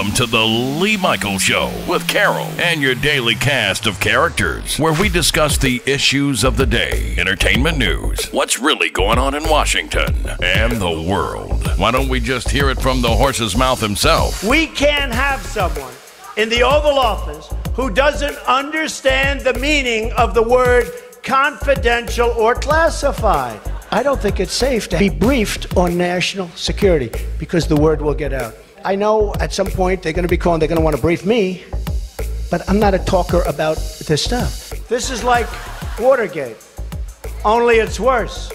Welcome to the Lee Michaels Show with Carol and your daily cast of characters, where we discuss the issues of the day, entertainment news, what's really going on in Washington, and the world. Why don't we just hear it from the horse's mouth himself? We can't have someone in the Oval Office who doesn't understand the meaning of the word confidential or classified. I don't think it's safe to be briefed on national security because the word will get out. I know at some point they're going to want to brief me, but I'm not a talker about this stuff. This is like Watergate, only it's worse.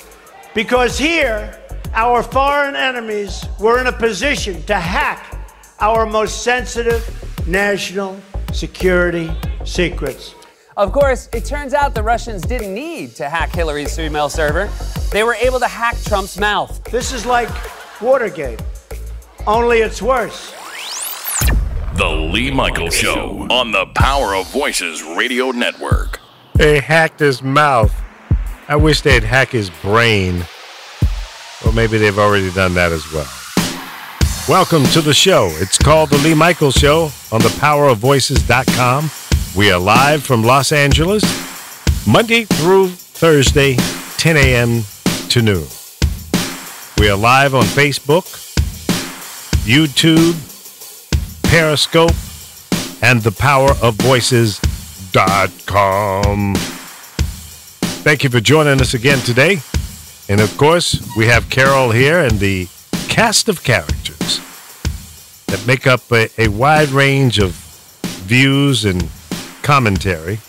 Because here, our foreign enemies were in a position to hack our most sensitive national security secrets. Of course, it turns out the Russians didn't need to hack Hillary's email server. They were able to hack Trump's mouth. This is like Watergate, only it's worse. The Lee Michaels Show on the Power of Voices Radio Network. They hacked his mouth. I wish they'd hack his brain. Or maybe they've already done that as well. Welcome to the show. It's called The Lee Michaels Show on thepowerofvoices.com. We are live from Los Angeles, Monday through Thursday, 10 a.m. to noon. We are live on Facebook, YouTube, Periscope, and thepowerofvoices.com. Thank you for joining us again today. And of course, we have Carol here and the cast of characters that make up a wide range of views and commentary.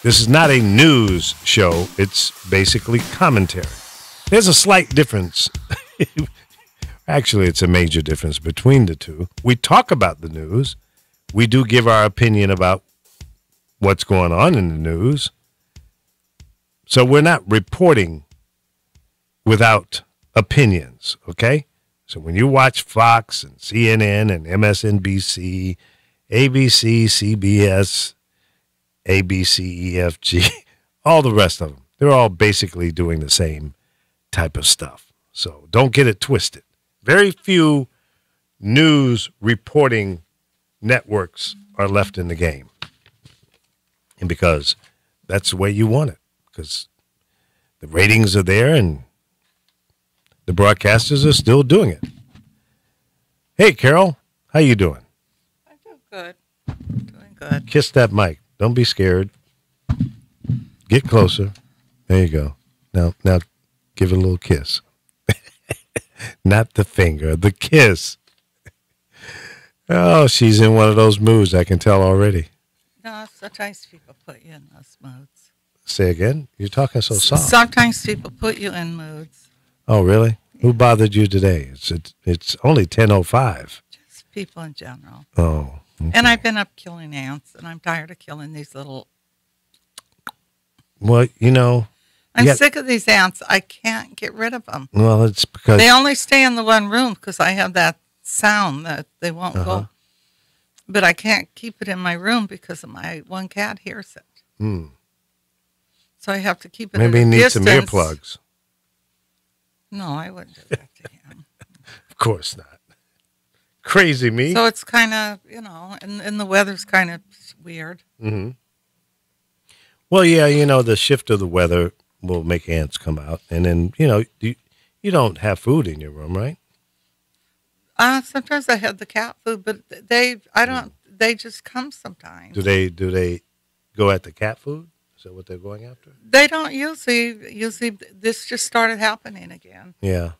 This is not a news show. It's basically commentary. There's a slight difference. Actually, it's a major difference between the two. We talk about the news. We do give our opinion about what's going on in the news. So we're not reporting without opinions, okay? So when you watch Fox and CNN and MSNBC, ABC, CBS, ABC, EFG, all the rest of them, they're all basically doing the same type of stuff. So don't get it twisted. Very few news reporting networks are left in the game. And because that's the way you want it, because the ratings are there and the broadcasters are still doing it. Hey, Carol, how you doing? I'm doing good. Doing good. Kiss that mic. Don't be scared. Get closer. There you go. Now give it a little kiss. Not the finger, the kiss. Oh, she's in one of those moods, I can tell already. No, sometimes people put you in those moods. Say again? You're talking so soft. Sometimes people put you in moods. Oh, really? Who bothered you today? It's only 10:05. Just people in general. Oh. Okay. And I've been up killing ants, and I'm tired of killing these little... Well, you know... I'm sick of these ants. I can't get rid of them. Well, it's because... They only stay in the one room because I have that sound that they won't go. But I can't keep it in my room because of my one cat hears it. So I have to keep it Maybe at a he needs distance. some earplugs. No, I wouldn't do that to him. Of course not. Crazy me. So it's kind of, and the weather's kind of weird. Mm-hmm. Well, yeah, the shift of the weather will make ants come out. And then, you don't have food in your room, right? Sometimes I have the cat food, but they just come sometimes. Do they go at the cat food? Is that what they're going after? They don't usually this just started happening again. Yeah.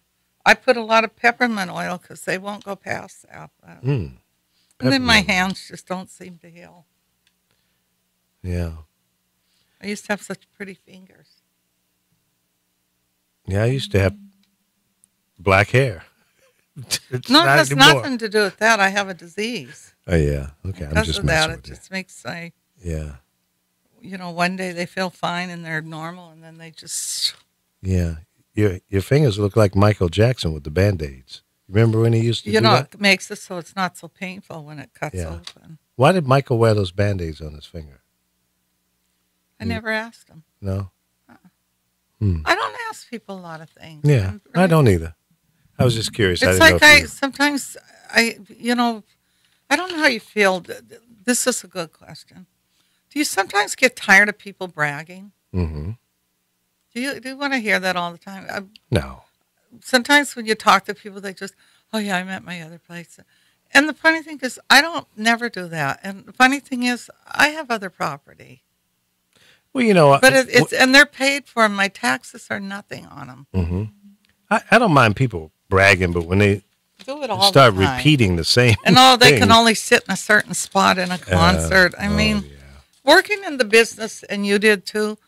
I put a lot of peppermint oil because they won't go past that. And then my hands just don't seem to heal. Yeah. I used to have such pretty fingers. Yeah, I used to have black hair. It has nothing to do with that. I have a disease. Oh, yeah. Okay, I'm just messing with it just makes yeah. One day they feel fine and they're normal, and then they just... Yeah. Your fingers look like Michael Jackson with the Band-Aids. Remember when he used to do that? It makes it so it's not so painful when it cuts open. Why did Michael wear those Band-Aids on his finger? I never asked him. No? I don't ask people a lot of things. Yeah, I don't either. I was just curious. It's sometimes I don't know how you feel. This is a good question. Do you sometimes get tired of people bragging? Mm-hmm. Do you want to hear that all the time? No. Sometimes when you talk to people, they just, oh yeah, I'm at my other place. And the funny thing is, I don't never do that. And the funny thing is, I have other property. Well, you know, But and they're paid for 'em. My taxes are nothing on them. Mm-hmm. I don't mind people bragging, but when they Do it all start the time. repeating the same And they thing, can only sit in a certain spot in a concert. I mean, working in the business, and you did too,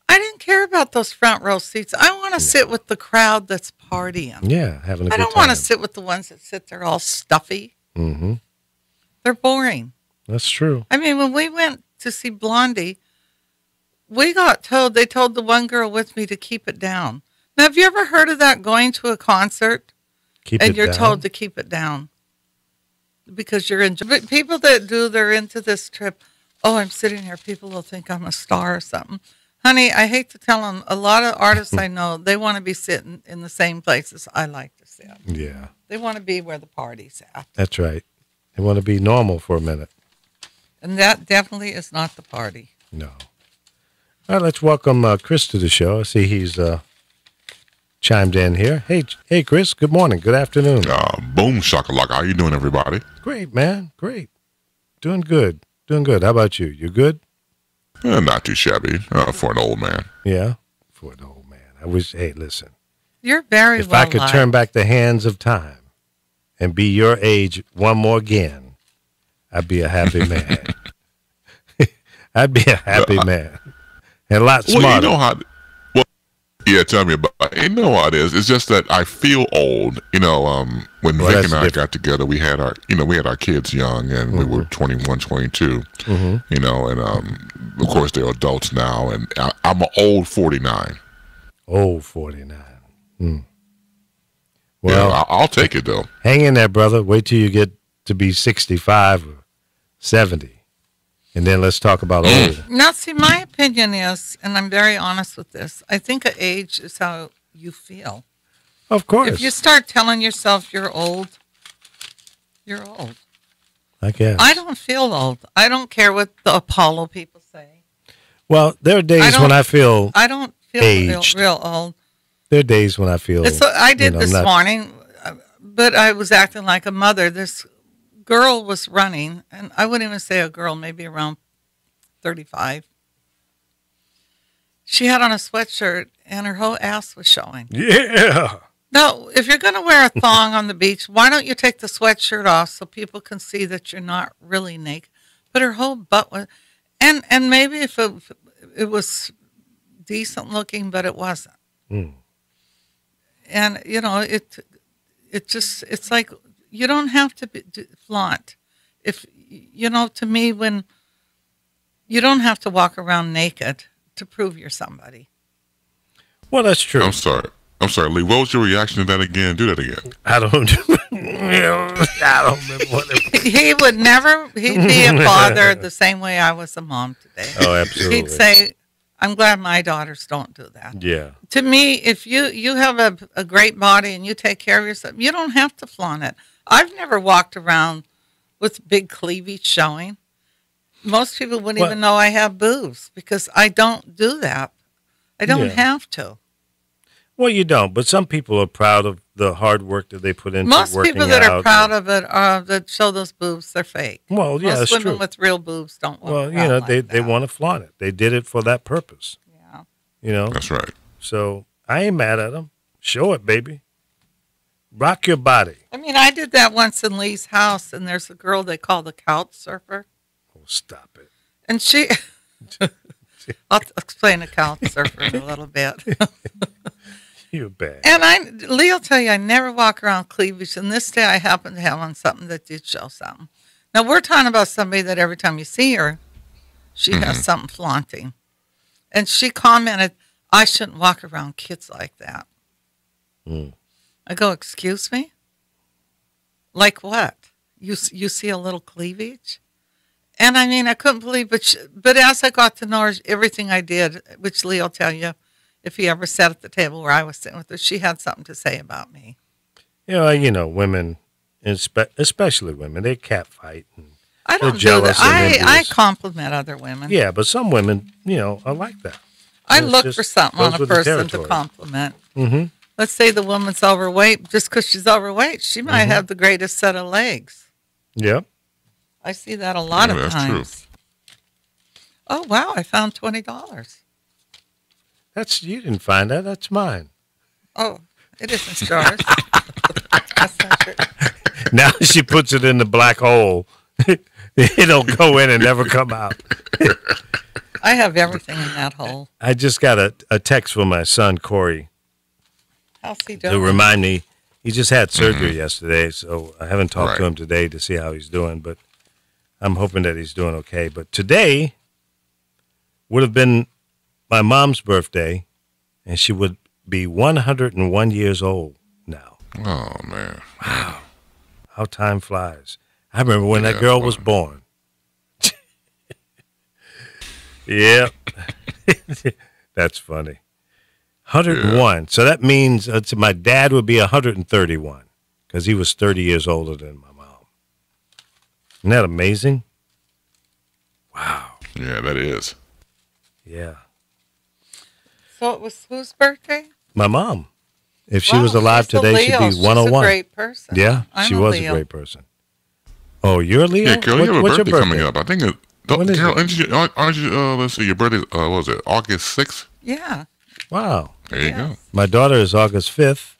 I didn't care about those front row seats. I want to sit with the crowd that's partying. yeah, having a I good don't time. want to sit with the ones that sit there all stuffy. Mm-hmm. They're boring. That's true. I mean, when we went to see Blondie, we got told, they told the one girl with me to keep it down. Now, have you ever heard of that, going to a concert Keep and it you're down. told to keep it down? Because you're but people that they're into this trip, oh, I'm sitting here, people will think I'm a star or something. Honey, I hate to tell them, a lot of artists I know, they want to be sitting in the same places I like to sit. Yeah, They want to be where the party's at. that's right. They want to be normal for a minute. And that definitely is not the party. No. All right, let's welcome Chris to the show. I see he's chimed in here. Hey, Chris. Good morning. Good afternoon. Boom shakalaka. How you doing, everybody? Great, man. Great. Doing good. Doing good. How about you? You good? Not too shabby for an old man. Yeah. For an old man. I wish. Hey, listen. You're very If well I could liked. turn back the hands of time and be your age one more again, I'd be a happy man. I'd be a happy man. And a lot smarter. Well, you know how. Well, yeah. Tell me about. You know how it is. It's just that I feel old. You know, when Well, Vic that's and I different. got together, we had our kids young, and we were 21, 22. Mm-hmm. You know, and of course they're adults now, and I'm an old 49. Oh, 49. Well, Well, I'll take it though. hang in there, brother. Wait till you get to be 65 or 70. And then let's talk about old. Now, see, my opinion is, and I'm very honest with this, I think an age is how you feel. Of course. If you start telling yourself you're old, you're old. I guess. I don't feel old. I don't care what the Apollo people say. Well, there are days when I feel, I don't feel aged. real old. there are days when I feel, I did you know, this not- morning, but I was acting like a mother. This girl was running, and I wouldn't even say a girl, maybe around 35. She had on a sweatshirt, and her whole ass was showing. Yeah. Now, if you're going to wear a thong on the beach, why don't you take the sweatshirt off so people can see that you're not really naked? But her whole butt was, and maybe if it was decent looking, but it wasn't. Mm. And you know, it's like you don't have to flaunt. If you know, to me, when you don't have to walk around naked to prove you're somebody. Well, that's true. I'm sorry, Lee. What was your reaction to that again? Do that again. I don't remember what it was. He would never. He'd be a father the same way I was a mom today. Oh, absolutely. He'd say, "I'm glad my daughters don't do that." Yeah. To me, if you have a great body and you take care of yourself, you don't have to flaunt it. I've never walked around with big cleavage showing. Most people wouldn't even know I have boobs because I don't do that. I don't have to. Well, you don't, but some people are proud of the hard work that they put into Most working people that are out. proud of it are that show those boobs, they're fake. Well, yeah, Most that's women true. with real boobs don't walk Well, around you know, like they that. want to flaunt it. They did it for that purpose. Yeah. You know? That's right. So I ain't mad at them. Show it, baby. Rock your body. I mean, I did that once in Lee's house, and there's a girl they call the couch surfer. Oh, stop it. And she, I'll explain the couch surfer in a little bit. You're bad. And Lee will tell you, I never walk around cleavage. And this day I happened to have on something that did show something. Now, we're talking about somebody that every time you see her, she has something flaunting. And she commented, I shouldn't walk around kids like that. Mm. I go, excuse me? Like what? You see a little cleavage? And I mean, I couldn't believe, but as I got to know her, everything I did, which Lee will tell you, if he ever sat at the table where I was sitting with her, she had something to say about me. You know, women, especially women, they catfight. And I they're don't do jealous that. and I envious. compliment other women. Yeah, but some women, are like that. I It's look just for something goes on a with the person to territory. compliment. Mm-hmm. Let's say the woman's overweight. Just because she's overweight, she might have the greatest set of legs. Yep. I see that a lot Yeah, of that's times. Oh, wow. I found $20. You didn't find that. That's mine. Oh, it isn't yours. That's not true. Now she puts it in the black hole. It'll go in and never come out. I have everything in that hole. I just got a text from my son, Corey, How's he to doing? remind me. He just had surgery yesterday, so I haven't talked to Right. him today to see how he's doing, but I'm hoping that he's doing okay. But today would have been my mom's birthday, and she would be 101 years old now. Oh man. How time flies. I remember when that Yeah, girl well. was born. Yep. That's funny. 101. So that means my dad would be 131 because he was 30 years older than my mom. Isn't that amazing? Wow. Yeah, that is. Yeah. So it was whose birthday? My mom. If she Wow, was alive she's a today, she'd Leo. be 101. She's a great person. Yeah, I'm she a was Leo. a great person. Oh, you're a Leo? Yeah, Carol, you have a What's your birthday coming up. I think it. When is Carol, it? aren't you? Let's see. Your birthday. What was it? August 6th. Yeah. Wow. There you go. My daughter is August 5th.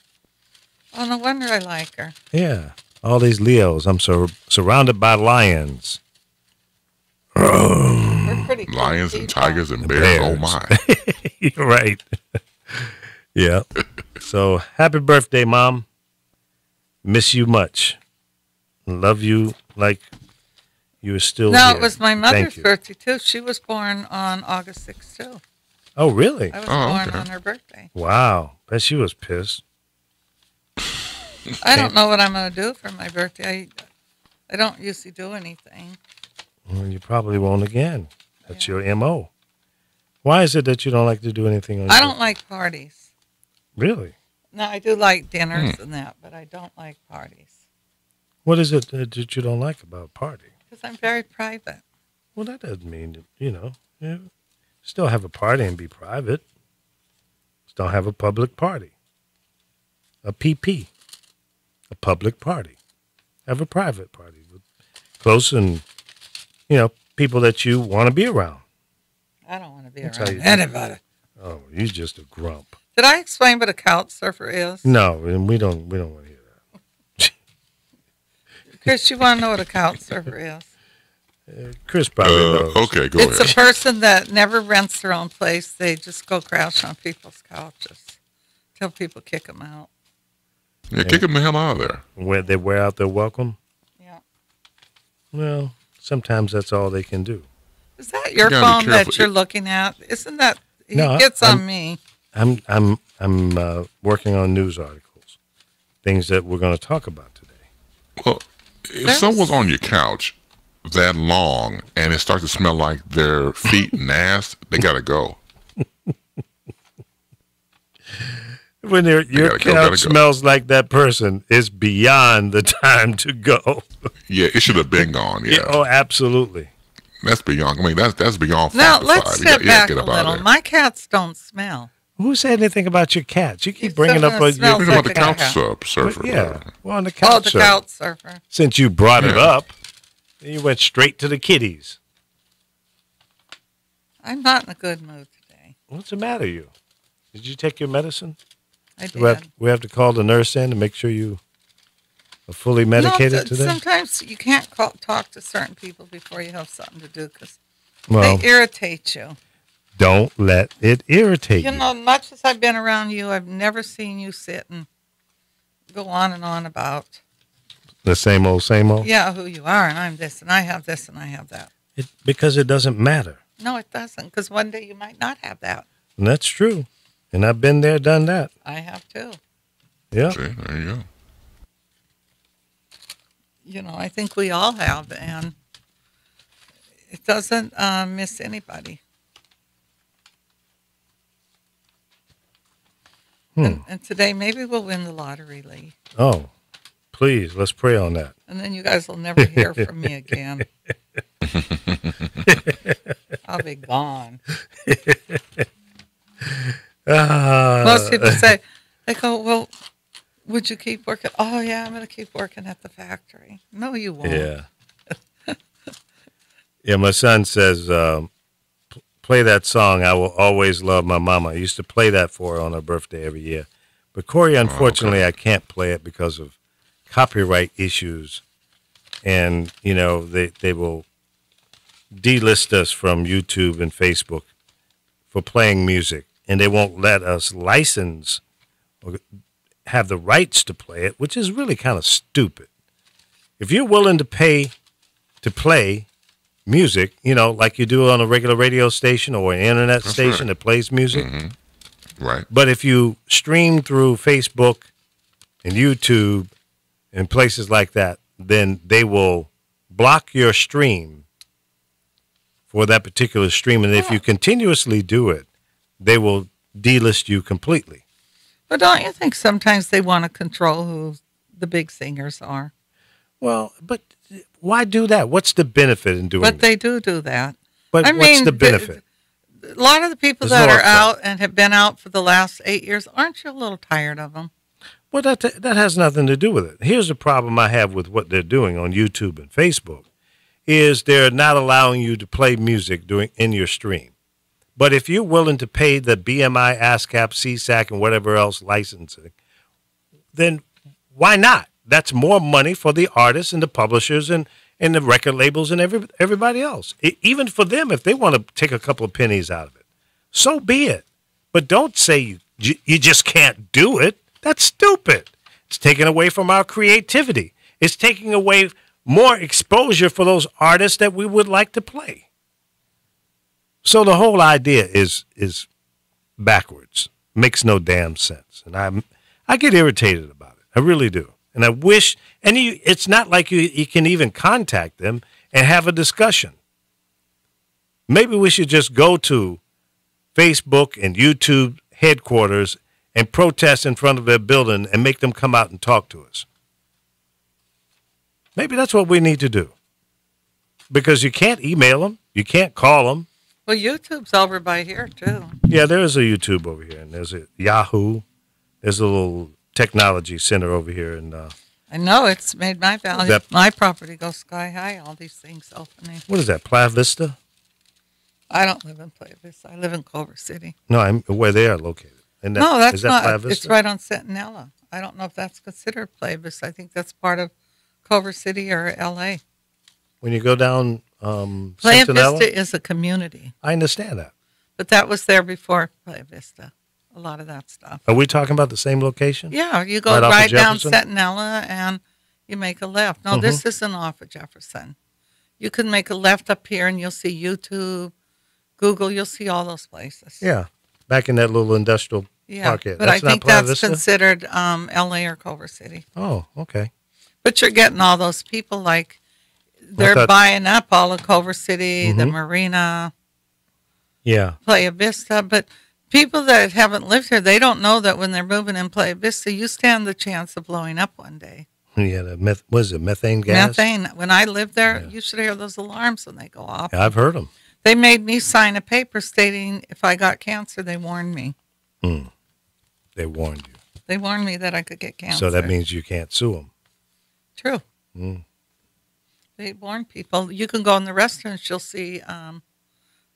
Oh, no wonder I like her. Yeah. All these Leos. I'm surrounded by lions. We're pretty cool Lions and people. tigers and bears. Bears. Oh my. You're right. Yeah. So happy birthday, Mom. Miss you much. Love you like you were still No, here. it was my Thank mother's you. birthday, too. She was born on August 6th, too. Oh, really? I was Oh, born okay. on her birthday. Wow. Bet she was pissed. I don't know what I'm going to do for my birthday. I don't usually do anything. Well, you probably won't again. That's your MO. Why is it that you don't like to do anything on I your don't like parties. Really? No, I do like dinners and that, but I don't like parties What is it that you don't like about a party? because I'm very private. Well, that doesn't mean that, still have a party and be private. Just don't have a public party. A PP. A public party. Have a private party with close and, people that you want to be around. I don't want to be That's how around you do it. anybody. Oh, you're just a grump. Did I explain what a couch surfer is? No, and we don't want to hear that. Chris, you want to know what a couch surfer is? Chris probably knows. Okay, go It's ahead. a person that never rents their own place. They just go crouch on people's couches till people kick them out. Yeah, kick him the hell out of there. Where they wear out their welcome. Yeah. Well, sometimes that's all they can do. Is that your You gotta be phone that careful. you're looking at? Isn't that he No, gets on I'm- me? I'm working on news articles, things that we're going to talk about today. Well, if someone's on your couch that long and it starts to smell like their feet and ass, they gotta go. When your gotta go, couch gotta go. smells like that person, it's beyond the time to go. Yeah, it should have been gone. Yeah, Oh, absolutely. that's beyond. I mean, that's beyond. Now 5 to let's 5. step You gotta back get a up out of little. there. My cats don't smell. Who said anything about your cats? You keep You bringing said up it smells We're like talking about the a couch cat. surfer. yeah. Well, on the Oh, couch. the sir. couch surfer. Since you brought it Yeah. up, you went straight to the kitties. I'm not in a good mood today. What's the matter, you? Did you take your medicine? I did. We have to call the nurse in to make sure you are fully medicated today. Sometimes you can't talk to certain people before you have something to do because Well, they irritate you. don't let it irritate you. You know, much as I've been around you, I've never seen you sit and go on and on about, The same old, same old. yeah, who you are, and I'm this, and I have this, and I have that. Because it doesn't matter. No, it doesn't, because one day you might not have that. And that's true. And I've been there, done that. I have too. Yeah. See, there you go. You know, I think we all have, and it doesn't miss anybody. And today, maybe we'll win the lottery, Lee. Oh, Please, let's pray on that. And then you guys will never hear from me again. I'll be gone. Most people say, they go, well, would you keep working? Oh, yeah, I'm going to keep working at the factory. No, you won't. Yeah. Yeah, my son says, play that song, I Will Always Love My Mama. I used to play that for her on her birthday every year. But, Corey, unfortunately, I can't play it because of copyright issues. And, you know, they will delist us from YouTube and Facebook for playing music. And they won't let us license or have the rights to play it, which is really kind of stupid. If you're willing to pay to play music, you know, like you do on a regular radio station or an internet station that plays music. Mm-hmm. Right. But if you stream through Facebook and YouTube and places like that, then they will block your stream for that particular stream. And if you continuously do it, they will delist you completely. But don't you think sometimes they want to control who the big singers are? Well, but why do that? What's the benefit in doing that? But they do that. But I what's mean, the benefit? A lot of the people There's that no are upside. out and have been out for the last 8 years, aren't you a little tired of them? Well, that has nothing to do with it. Here's the problem I have with what they're doing on YouTube and Facebook is they're not allowing you to play music in your stream. But if you're willing to pay the BMI, ASCAP, CSAC, and whatever else licensing, then why not? That's more money for the artists and the publishers and the record labels and everybody else. Even for them, if they want to take a couple of pennies out of it, so be it. But don't say you just can't do it. That's stupid. It's taking away from our creativity. It's taking away more exposure for those artists that we would like to play. So the whole idea is backwards. Makes no damn sense. And I get irritated about it. I really do. And I wish, and it's not like you can even contact them and have a discussion. Maybe we should just go to Facebook and YouTube headquarters and protest in front of their building and make them come out and talk to us. Maybe that's what we need to do. Because you can't email them. You can't call them. Well, YouTube's over by here, too. Yeah, there is a YouTube over here, and there's a Yahoo. There's a little technology center over here. And I know, it's made my value, my property go sky high, all these things opening. what is that, Playa Vista? I don't live in Playa Vista. I live in Culver City. No, I'm where they are located. And No, that's is that not. Playa Vista? It's right on Centinela. I don't know if that's considered Playa Vista. I think that's part of Culver City or L.A. When you go down Playa Centinela? Vista is a community, I understand that. but that was there before Playa Vista. A lot of that stuff. Are we talking about the same location? Yeah, you go Right off of right down Jefferson? Centinela and you make a left. No, this isn't off of Jefferson. You can make a left up here and you'll see YouTube, Google, you'll see all those places. Yeah, back in that little industrial Yeah, park area. but That's I not think Playa that's Vista? considered LA or Culver City. Oh, okay. But you're getting all those people like they're thought- buying up all of Culver City, the marina, Yeah. Playa Vista. But people that haven't lived here, they don't know that when they're moving in Playa Vista, you stand the chance of blowing up one day. Yeah, what is it, methane gas? Methane. When I lived there, you should hear those alarms when they go off. Yeah, I've heard them. They made me sign a paper stating if I got cancer, they warned me. They warned you. They warned me that I could get cancer. So that means you can't sue them. True. They warn people. You can go in the restaurants, you'll see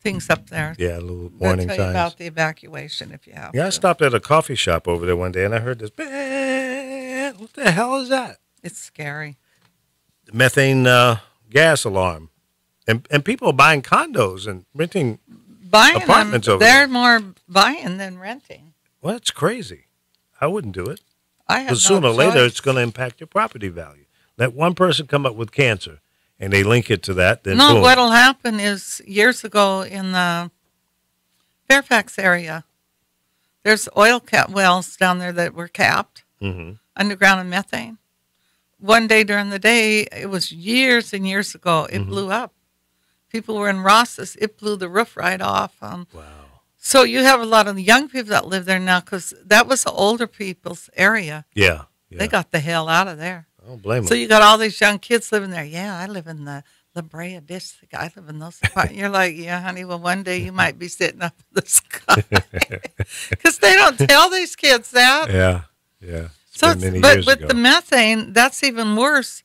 things up there. Yeah, little They'll warning tell you signs. about the evacuation if you have Yeah, I to. stopped at a coffee shop over there one day and I heard this. "Beep." What the hell is that? It's scary. Methane gas alarm. And people are buying condos and renting. Buying Apartments them, over they're there. more buying than renting. Well, that's crazy. I wouldn't do it. I have Because no sooner or later, choice. it's going to impact your property value. Let one person come up with cancer and they link it to that, then No, boom. what'll happen is years ago in the Fairfax area, there's oil wells down there that were capped, underground in methane. One day during the day, it was years and years ago, it blew up. People were in Ross's, it blew the roof right off. Wow. So you have a lot of the young people that live there now because that was the older people's area. Yeah. They got the hell out of there. I don't blame So them. you got all these young kids living there. Yeah, I live in the La Brea district. I live in those apartments. You're like, yeah, honey, well, one day you might be sitting up in the sky. Because they don't tell these kids that. Yeah, yeah. It's So, been many but years with ago. the methane, that's even worse.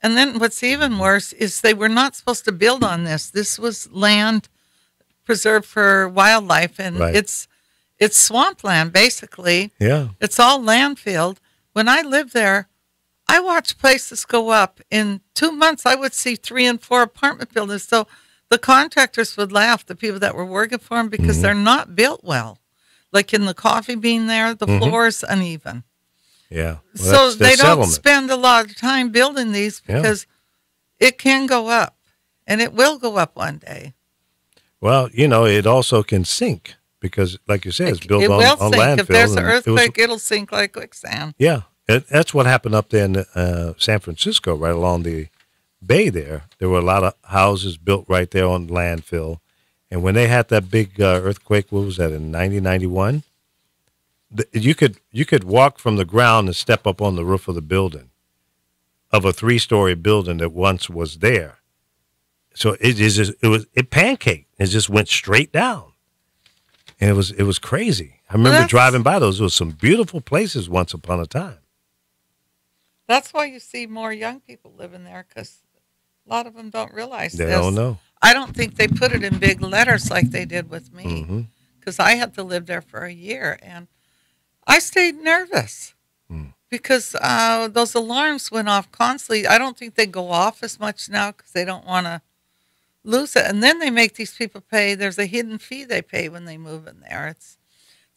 And then what's even worse is they were not supposed to build on this. This was land preserved for wildlife, and Right. it's swampland basically. Yeah. It's all landfilled. When I lived there, I watched places go up. In 2 months, I would see 3 and 4 apartment buildings. So the contractors would laugh, the people that were working for them, because they're not built well. Like in the coffee bean there, the floor is uneven. Yeah. Well, So that's their they don't settlement. spend a lot of time building these Yeah. because it can go up, and it will go up one day. Well, you know, it also can sink because, like you said, it's built It on will landfill. sink. If there's an and it was- earthquake, it'll sink like quicksand. Yeah, that's what happened up there in San Francisco, right along the bay there. There were a lot of houses built right there on landfill. And when they had that big earthquake, what was that, in 1991? You could walk from the ground and step up on the roof of the building, of a 3-story building that once was there. So it pancaked. It just went straight down. And it was crazy. I remember that's- driving by those. There was some beautiful places once upon a time. That's why you see more young people living there, because a lot of them don't realize They this. don't know. I don't think they put it in big letters like they did with me, Mm-hmm. because I had to live there for a year, and I stayed nervous because those alarms went off constantly. I don't think they go off as much now because they don't want to lose it. And then they make these people pay. There's a hidden fee they pay when they move in there. It's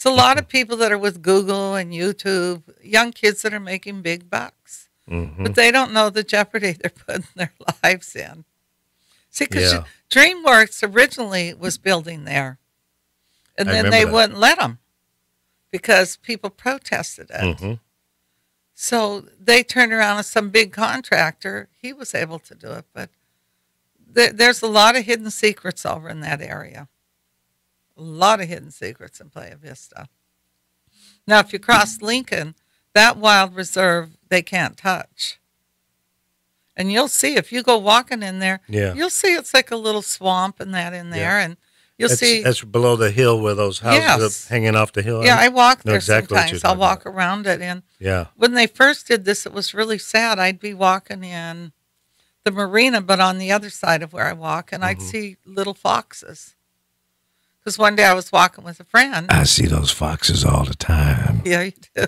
a lot of people that are with Google and YouTube, young kids that are making big bucks, but they don't know the jeopardy they're putting their lives in. See, because Yeah. DreamWorks originally was building there, and I then remember they that. wouldn't let them because people protested it. Mm-hmm. So they turned around and some big contractor, he was able to do it. But there's a lot of hidden secrets over in that area. A lot of hidden secrets in Playa Vista. Now, if you cross Lincoln, that wild reserve, they can't touch. And you'll see, if you go walking in there, Yeah. you'll see it's like a little swamp and that in there. And you'll see. That's below the hill where those houses Yes. are hanging off the hill. Yeah, I walk know there exactly what you're sometimes. I'll talking walk about. around it. And Yeah. when they first did this, it was really sad. I'd be walking in the marina, but on the other side of where I walk, and I'd see little foxes. Because one day I was walking with a friend. I see those foxes all the time. Yeah, you do.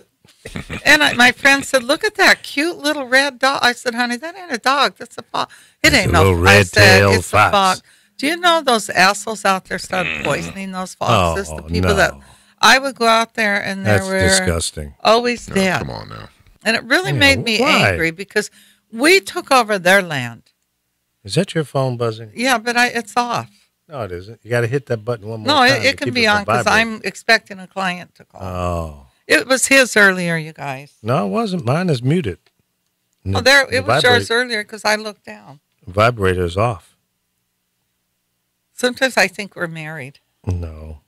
And my friend said, "Look at that cute little red dog." I said, "Honey, that ain't a dog. That's a fox." It It's ain't a no little I said, red-tailed "It's a fox." Do you know those assholes out there started poisoning those foxes? Oh, the people no. that I would go out there and they That's were disgusting. always No, dead. come on now. And it really Yeah, made me why? angry because we took over their land. Is that your phone buzzing? Yeah, but it's off. No, it isn't. You got to hit that button one more No, time. it to can keep be from on because vibrating. I'm expecting a client to call. Oh. It was his earlier, you guys. No, it wasn't. Mine is muted. Oh, there, it was yours earlier because I looked down. Vibrator is off. Sometimes I think we're married. No.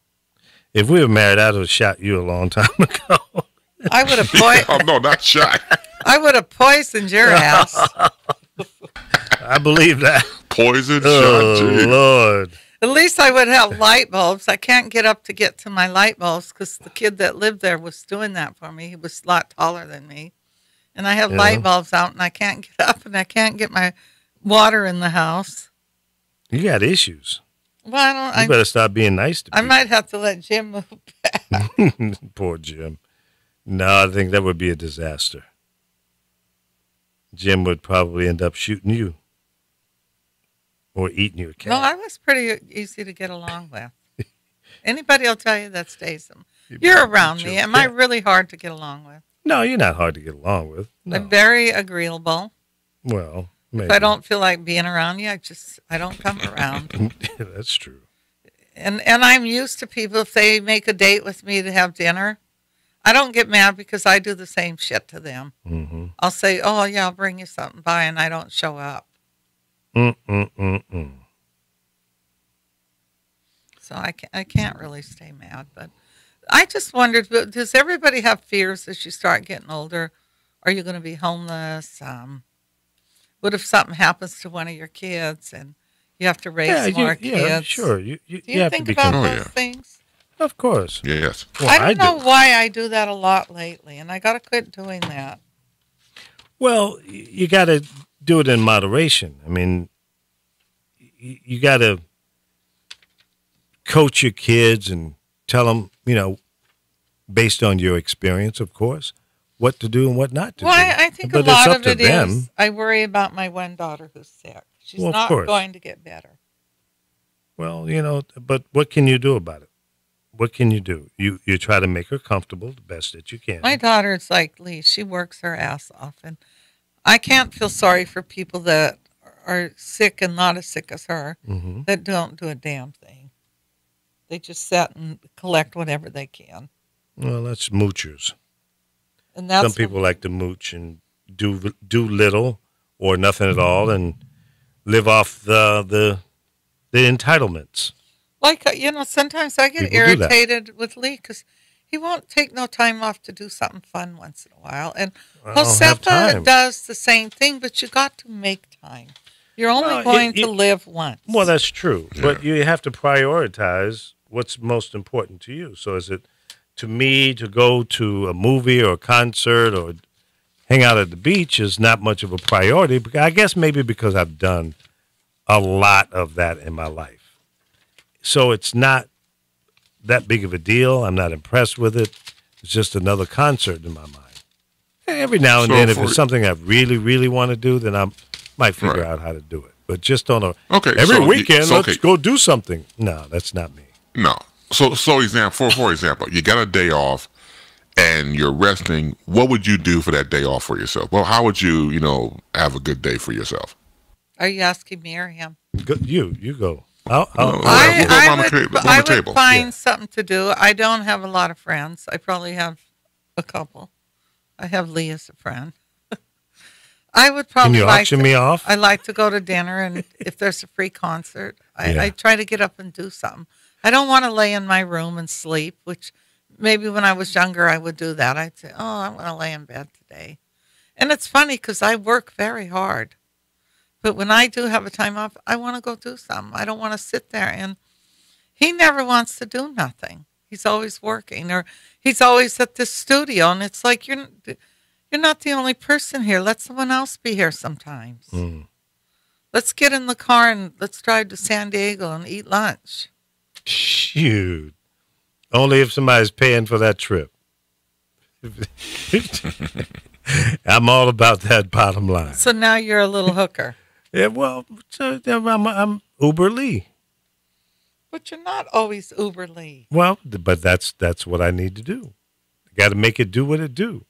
If we were married, I'd have shot you a long time ago. I would have Oh, no, not shot. I would have poisoned your house. I believe that. Poison Oh, shot. Gee. Lord. At least I would have light bulbs. I can't get up to get to my light bulbs because the kid that lived there was doing that for me. He was a lot taller than me. And I have Yeah. light bulbs out and I can't get up and I can't get my water in the house. You got issues. Well, You better stop being nice to I people. might have to let Jim move back. Poor Jim. No, I think that would be a disaster. Jim would probably end up shooting you or eating your cat. No, I was pretty easy to get along with. Anybody will tell you that stays them. You're around me. Am I really hard to get along with? No, you're not hard to get along with. No. I'm very agreeable. Well, maybe. If I don't feel like being around you, I don't come around. That's true. And I'm used to people, if they make a date with me to have dinner, I don't get mad because I do the same shit to them. Mm-hmm. I'll say, "Oh, yeah, I'll bring you something by," and I don't show up. Mm-mm-mm-mm. So I can't really stay mad. But I just wondered, does everybody have fears as you start getting older? Are you going to be homeless? What if something happens to one of your kids and you have to raise more kids? Yeah, sure. You Do you have think to be about careful. those things? Of course. Yes. Well, I don't know do. why I do that a lot lately, and I got to quit doing that. Well, you got to do it in moderation. I mean, you got to coach your kids and tell them, based on your experience, of course, what to do and what not to do. Well, I think but a lot it's up of to it them. is I worry about my one daughter who's sick. She's Well, of not course. going to get better. Well, but what can you do about it? What can you do? You try to make her comfortable the best that you can. My daughter's like Lee. She works her ass off, and I can't feel sorry for people that are sick and not as sick as her Mm-hmm. that don't do a damn thing. They just sit and collect whatever they can. Well, that's moochers. And that's Some people like to mooch and do little or nothing at all and live off the entitlements. like, sometimes I get People do that. irritated with Lee because he won't take no time off to do something fun once in a while. And I don't have Josefa time. does the same thing, but you got to make time. You're only Well, going to live once. Well, that's true, Yeah. but you have to prioritize what's most important to you. So is it, to me, to go to a movie or a concert or hang out at the beach is not much of a priority. I guess maybe because I've done a lot of that in my life. So it's not that big of a deal. I'm not impressed with it. It's just another concert in my mind. Every now and So then, if for- it's something I really, really want to do, then I might figure Right. out how to do it. But just on Okay, every so weekend, so, let's okay. go do something. No, that's not me. No. So example, for example, you got a day off and you're resting. What would you do for that day off for yourself? Well, how would you, have a good day for yourself? Are you asking me or him? Go, you go. No, I'll we'll go around the table. Find something to do. I don't have a lot of friends. I probably have a couple. I have Lee as a friend. I would Can probably you like auction to, me off? I like to go to dinner, and if there's a free concert, Yeah. I try to get up and do something. I don't want to lay in my room and sleep, which maybe when I was younger I would do that. I'd say, oh, I'm going to lay in bed today. And it's funny because I work very hard. But when I do have a time off, I want to go do something. I don't want to sit there. And he never wants to do nothing. He's always working, or he's always at the studio. And it's like, you're not the only person here. Let someone else be here sometimes. Mm. Let's get in the car and let's drive to San Diego and eat lunch. Shoot. Only if somebody's paying for that trip. I'm all about that bottom line. So now you're a little hooker. Yeah, well, so I'm Uber Lee. But you're not always Uber Lee. Well, but that's what I need to do. Got to make it do what it do.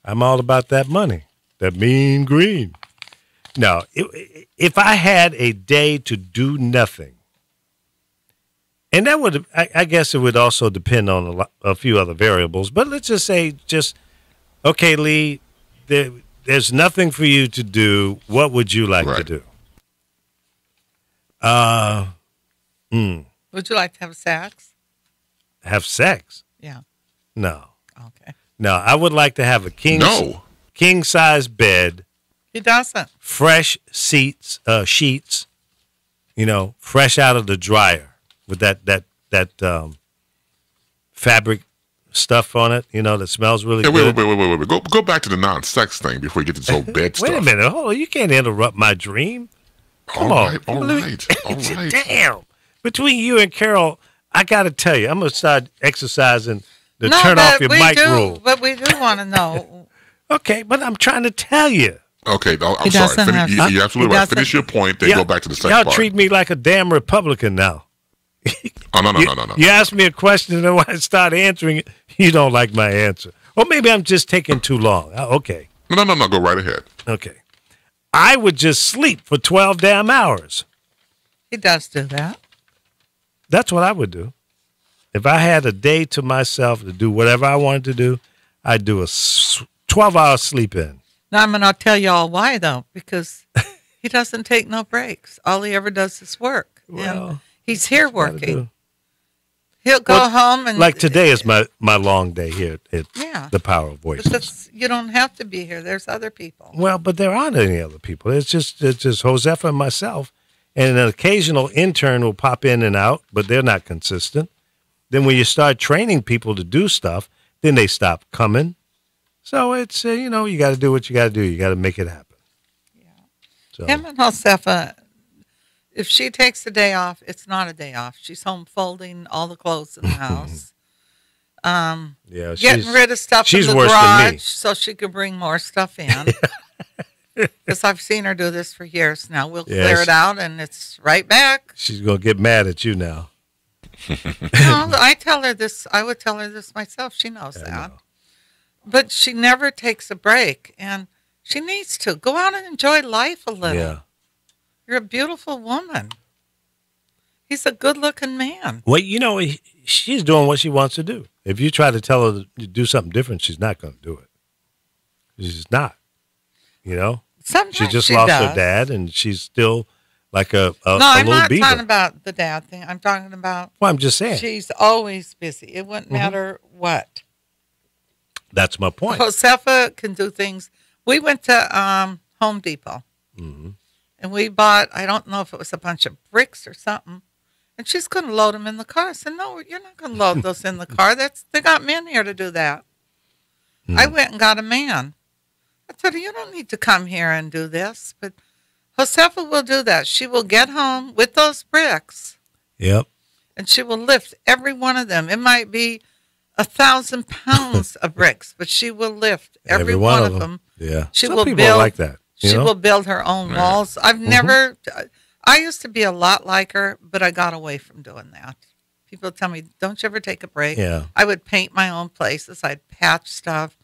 I'm all about that money, that mean green. Now, if I had a day to do nothing, and that would, I guess it would also depend on a few other variables, but let's just say okay, Lee, there's nothing for you to do. What would you like to do? Would you like to have sex? Have sex? Yeah. No. Okay. No, I would like to have a king size bed. He doesn't. Fresh sheets, fresh out of the dryer with that fabric stuff on it, that smells really good. Wait. Go back to the non-sex thing before you get to this whole bed stuff. Wait a minute. Hold on. You can't interrupt my dream. Come on. All right. Damn. Between you and Carol, I got to tell you, I'm going to start exercising the turn off your mic rule. But we do want to know. Okay, but I'm trying to tell you. Okay, I'm He sorry. doesn't have- You're absolutely he right. Finish your point, then go back to the sex Y'all part. treat me like a damn Republican now. Oh, no. You ask me a question, and then when I start answering it, you don't like my answer. Or maybe I'm just taking too long. Okay. No. Go right ahead. Okay. I would just sleep for 12 damn hours. He does do that. That's what I would do. If I had a day to myself to do whatever I wanted to do, I'd do a 12-hour sleep in. Now I'm going to tell you all why, though, because he doesn't take no breaks. All he ever does is work. Well, and he's here working. He'll go home and like today is my long day here at Yeah. the Power of But Voices. you don't have to be here. There's other people. Well, but there aren't any other people. It's just Josefa and myself, and an occasional intern will pop in and out, but they're not consistent. Then when you start training people to do stuff, then they stop coming. So it's you got to do what you got to do. You got to make it happen. Yeah. So Him and Josefa, if she takes a day off, it's not a day off. She's home folding all the clothes in the house. yeah, Getting rid of stuff in she's the worse than me. garage so she could bring more stuff in. Because I've seen her do this for years now. We'll Yeah, clear it out and it's right back. She's gonna get mad at you now. No, I tell her this. I would tell her this myself. She knows that. But she never takes a break. And she needs to. Go out and enjoy life a little. Yeah. You're a beautiful woman. He's a good-looking man. Well, she's doing what she wants to do. If you try to tell her to do something different, she's not going to do it. She's not. Sometimes She just she lost does. her dad, and she's still like a No, a I'm little not beaver. talking about the dad thing. I'm talking about Well, I'm just saying. she's always busy. It wouldn't Mm-hmm. matter what. That's my point. Josefa can do things. We went to Home Depot, Mm-hmm. and we bought, I don't know if it was a bunch of bricks or something, and she's going to load them in the car. I said, no, you're not going to load those in the car. They got men here to do that. I went and got a man. I told her, you don't need to come here and do this, but Josefa will do that. She will get home with those bricks, Yep. and she will lift every one of them. It might be 1,000 pounds of bricks, but she will lift every one of them. Yeah. She Some will people build are like that. you She know? will build her own walls. I've never. I used to be a lot like her, but I got away from doing that. People tell me, "Don't you ever take a break?" Yeah. I would paint my own places. I'd patch stuff.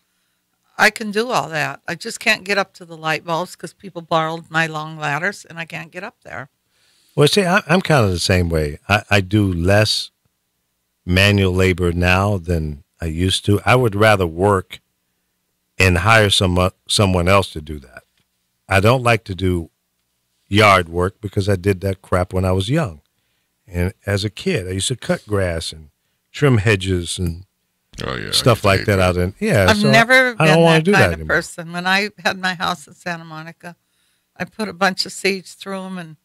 I can do all that. I just can't get up to the light bulbs because people borrowed my long ladders, and I can't get up there. Well, see, I'm kind of the same way. I do less manual labor now than I used to. I would rather work and hire someone else to do that. I don't like to do yard work because I did that crap when I was young. And as a kid, I used to cut grass and trim hedges and Oh yeah, stuff like that out in. Yeah, I've so never I been don't want that to do kind that of anymore. person. When I had my house in Santa Monica, I put a bunch of seeds through them and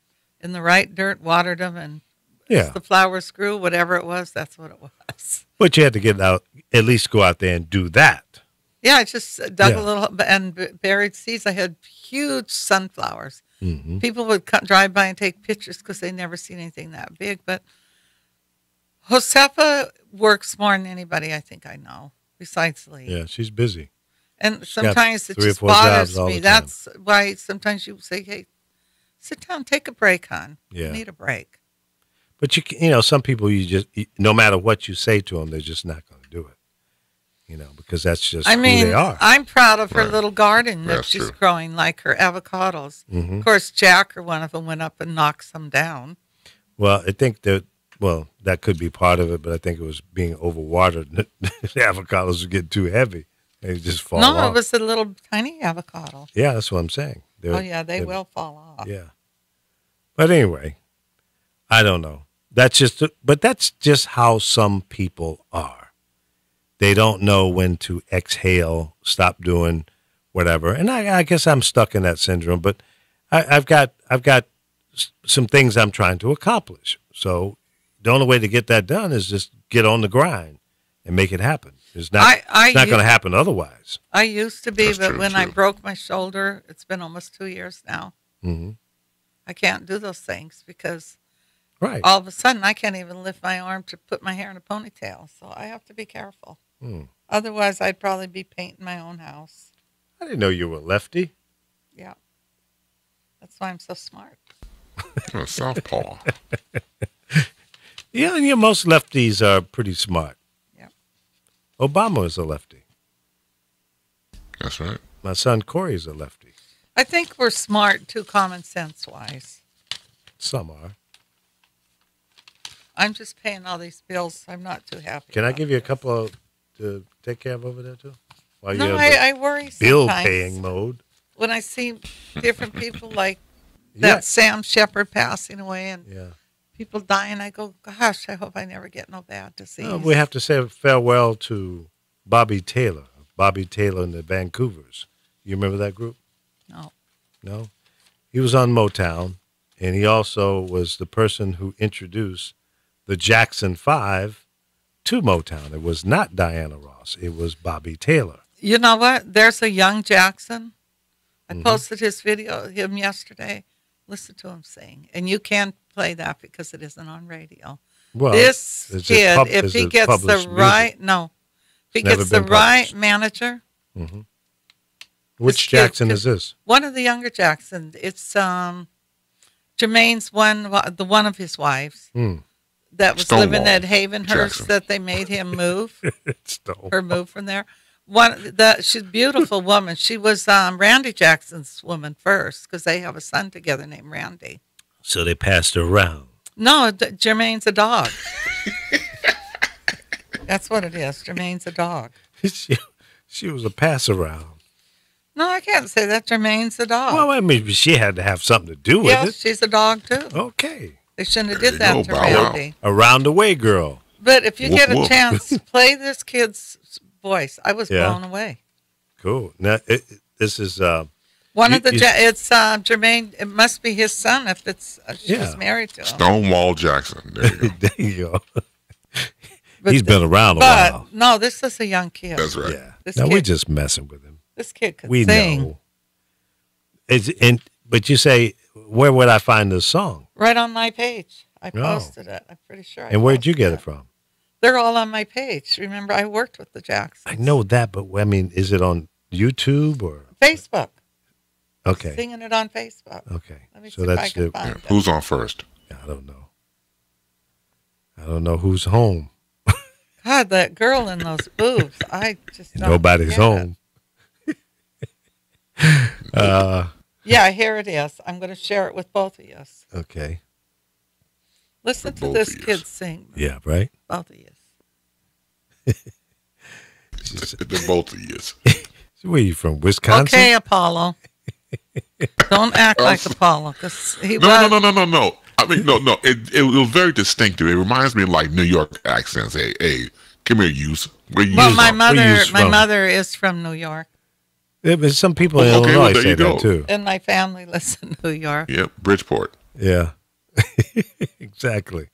in the right dirt, watered them, and Yeah, as the flowers grew, whatever it was, that's what it was. but you had to get out, at least go out there and do that. Yeah, I just dug Yeah. a little and buried seeds. I had huge sunflowers. Mm-hmm. People would drive by and take pictures because they never seen anything that big. But Josefa works more than anybody I think I know, besides Lee. Yeah, she's busy. And sometimes it 3 or just 4 jobs bothers all me. the time. That's why sometimes you say, "Hey, sit down, take a break, hon. Yeah. You need a break." But some people no matter what you say to them, they're just not going to do it. Because that's just I who mean, they are. I'm proud of her Right. little garden that That's she's true. growing, like her avocados. Mhm. Of course, Jack or one of them went up and knocked some down. Well, I think that could be part of it, but I think it was being overwatered. The avocados were getting too heavy. They just fall No, off. it was a little tiny avocado. Yeah, that's what I'm saying. Oh, yeah, they will fall off. Yeah. But anyway, I don't know. That's just how some people are. They don't know when to exhale, stop doing whatever. And I guess I'm stuck in that syndrome, but I've got some things I'm trying to accomplish. So the only way to get that done is just get on the grind and make it happen. It's not going to happen otherwise. I used to be, That's but true, when I too. broke my shoulder, it's been almost 2 years now. Mm-hmm. I can't do those things because Right. all of a sudden I can't even lift my arm to put my hair in a ponytail. So I have to be careful. Otherwise, I'd probably be painting my own house. I didn't know you were a lefty. Yeah. That's why I'm so smart. Oh, southpaw. Yeah, most lefties are pretty smart. Yep. Obama is a lefty. That's right. My son Corey's a lefty. I think we're smart too, common sense wise. Some are. I'm just paying all these bills. I'm not too happy. Can I about give you a this. couple to take care of over there too? While No, you're in I worry bill sometimes paying mode. when I see different people like Yeah. that Sam Shepard passing away, and Yeah. people dying. I go, gosh, I hope I never get no bad disease. We have to say farewell to Bobby Taylor. Bobby Taylor and the Vancouvers. You remember that group? No. No? He was on Motown, and he also was the person who introduced the Jackson 5 to Motown. It was not Diana Ross. It was Bobby Taylor. You know what? There's a young Jackson. I posted his video of him yesterday. Listen to him sing. And you can't play that because it isn't on radio. Well, This is it kid, if is he it gets the published right, no. If he It's never gets the been right published. manager, Which this kid Jackson could- is this? one of the younger Jacksons, it's Jermaine's one of his wives that was Stonewall living at Havenhurst Jackson. that they made him move. Stone. Her move from there. She's a beautiful woman. She was Randy Jackson's woman first because they have a son together named Randy. So they passed her around. No, Jermaine's a dog. That's what it is. Jermaine's a dog. she was a pass around. No, I can't say that. Jermaine's a dog. Well, I mean, she had to have something to do with yes, it. she's a dog too. Okay. They shouldn't have There did you that go, to Bow Wow. Randy. Around the way, girl. But if you Woof, get a woof. chance, play this kid's voice. I was Yeah. blown away. Cool. Now, this is One You- of the you- it's Jermaine. It must be his son if it's she Yeah. was married to him. Stonewall Jackson. There you go. there you go. But He's been around a But while. no, this is a young kid. That's right. Yeah. This Now we're kid- just messing with him. This kid could We sing know. But you say, where would I find this song? right on my page. I Oh. posted it. I'm pretty sure. And where'd you get it from? They're all on my page. Remember, I worked with the Jacksons. I know that, but I mean, is it on YouTube or? Facebook. Okay. Singing it on Facebook. Okay. Let me So see if I that's can the. find Yeah. it. Who's on first? I don't know. I don't know who's home. God, that girl in those boobs. I just don't Nobody's get home. it. Yeah, here it is. I'm going to share it with both of you. Okay. Listen With to both this of yous. kid sing. Yeah. Right. Both of you. The both of you. So where are you from? Wisconsin? Okay, Apollo. Don't act like Apollo, because he was. No. I mean, no. It was very distinctive. It reminds me of like New York accents. Hey, come here, use. Where you Well, use my from? from? mother is from New York, Yeah, but some people in Okay, well, Illinois there say you go. that too. and my family lives in New York. Yep, Bridgeport. Yeah. Exactly.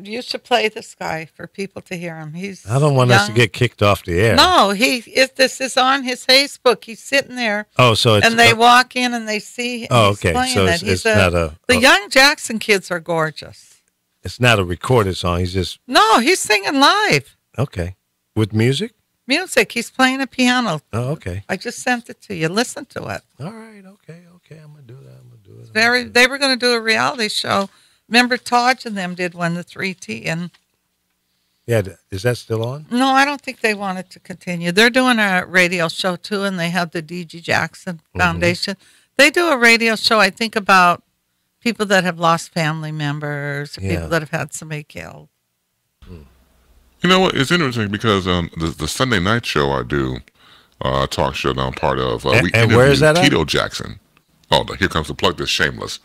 You should play this guy for people to hear him. He's. I don't want us to young. get kicked off the air. No, this is on his Facebook. He's sitting there, Oh, so it's. and they walk in and they see him. Oh, He's okay. playing So it. it's- He's it's not a- The oh. young Jackson kids are gorgeous. It's not a recorded song. He's just No, he's singing live okay with music. music. He's playing a piano. Oh, okay. I just sent it to you. Listen to it. All right. Okay. I'm gonna do that. They were going to do a reality show. Remember, Taj and them did one, the 3T, and Yeah. Is that still on? no, I don't think they wanted to continue. They're doing a radio show too, and they have the D.G. Jackson Foundation. They do a radio show, I think, about people that have lost family members, or Yeah. people that have had somebody killed. You know what? It's interesting because the Sunday night show I do, talk show that I'm part of. We And where is interviewed that at? Tito Jackson. Oh, here comes the plug. This shameless.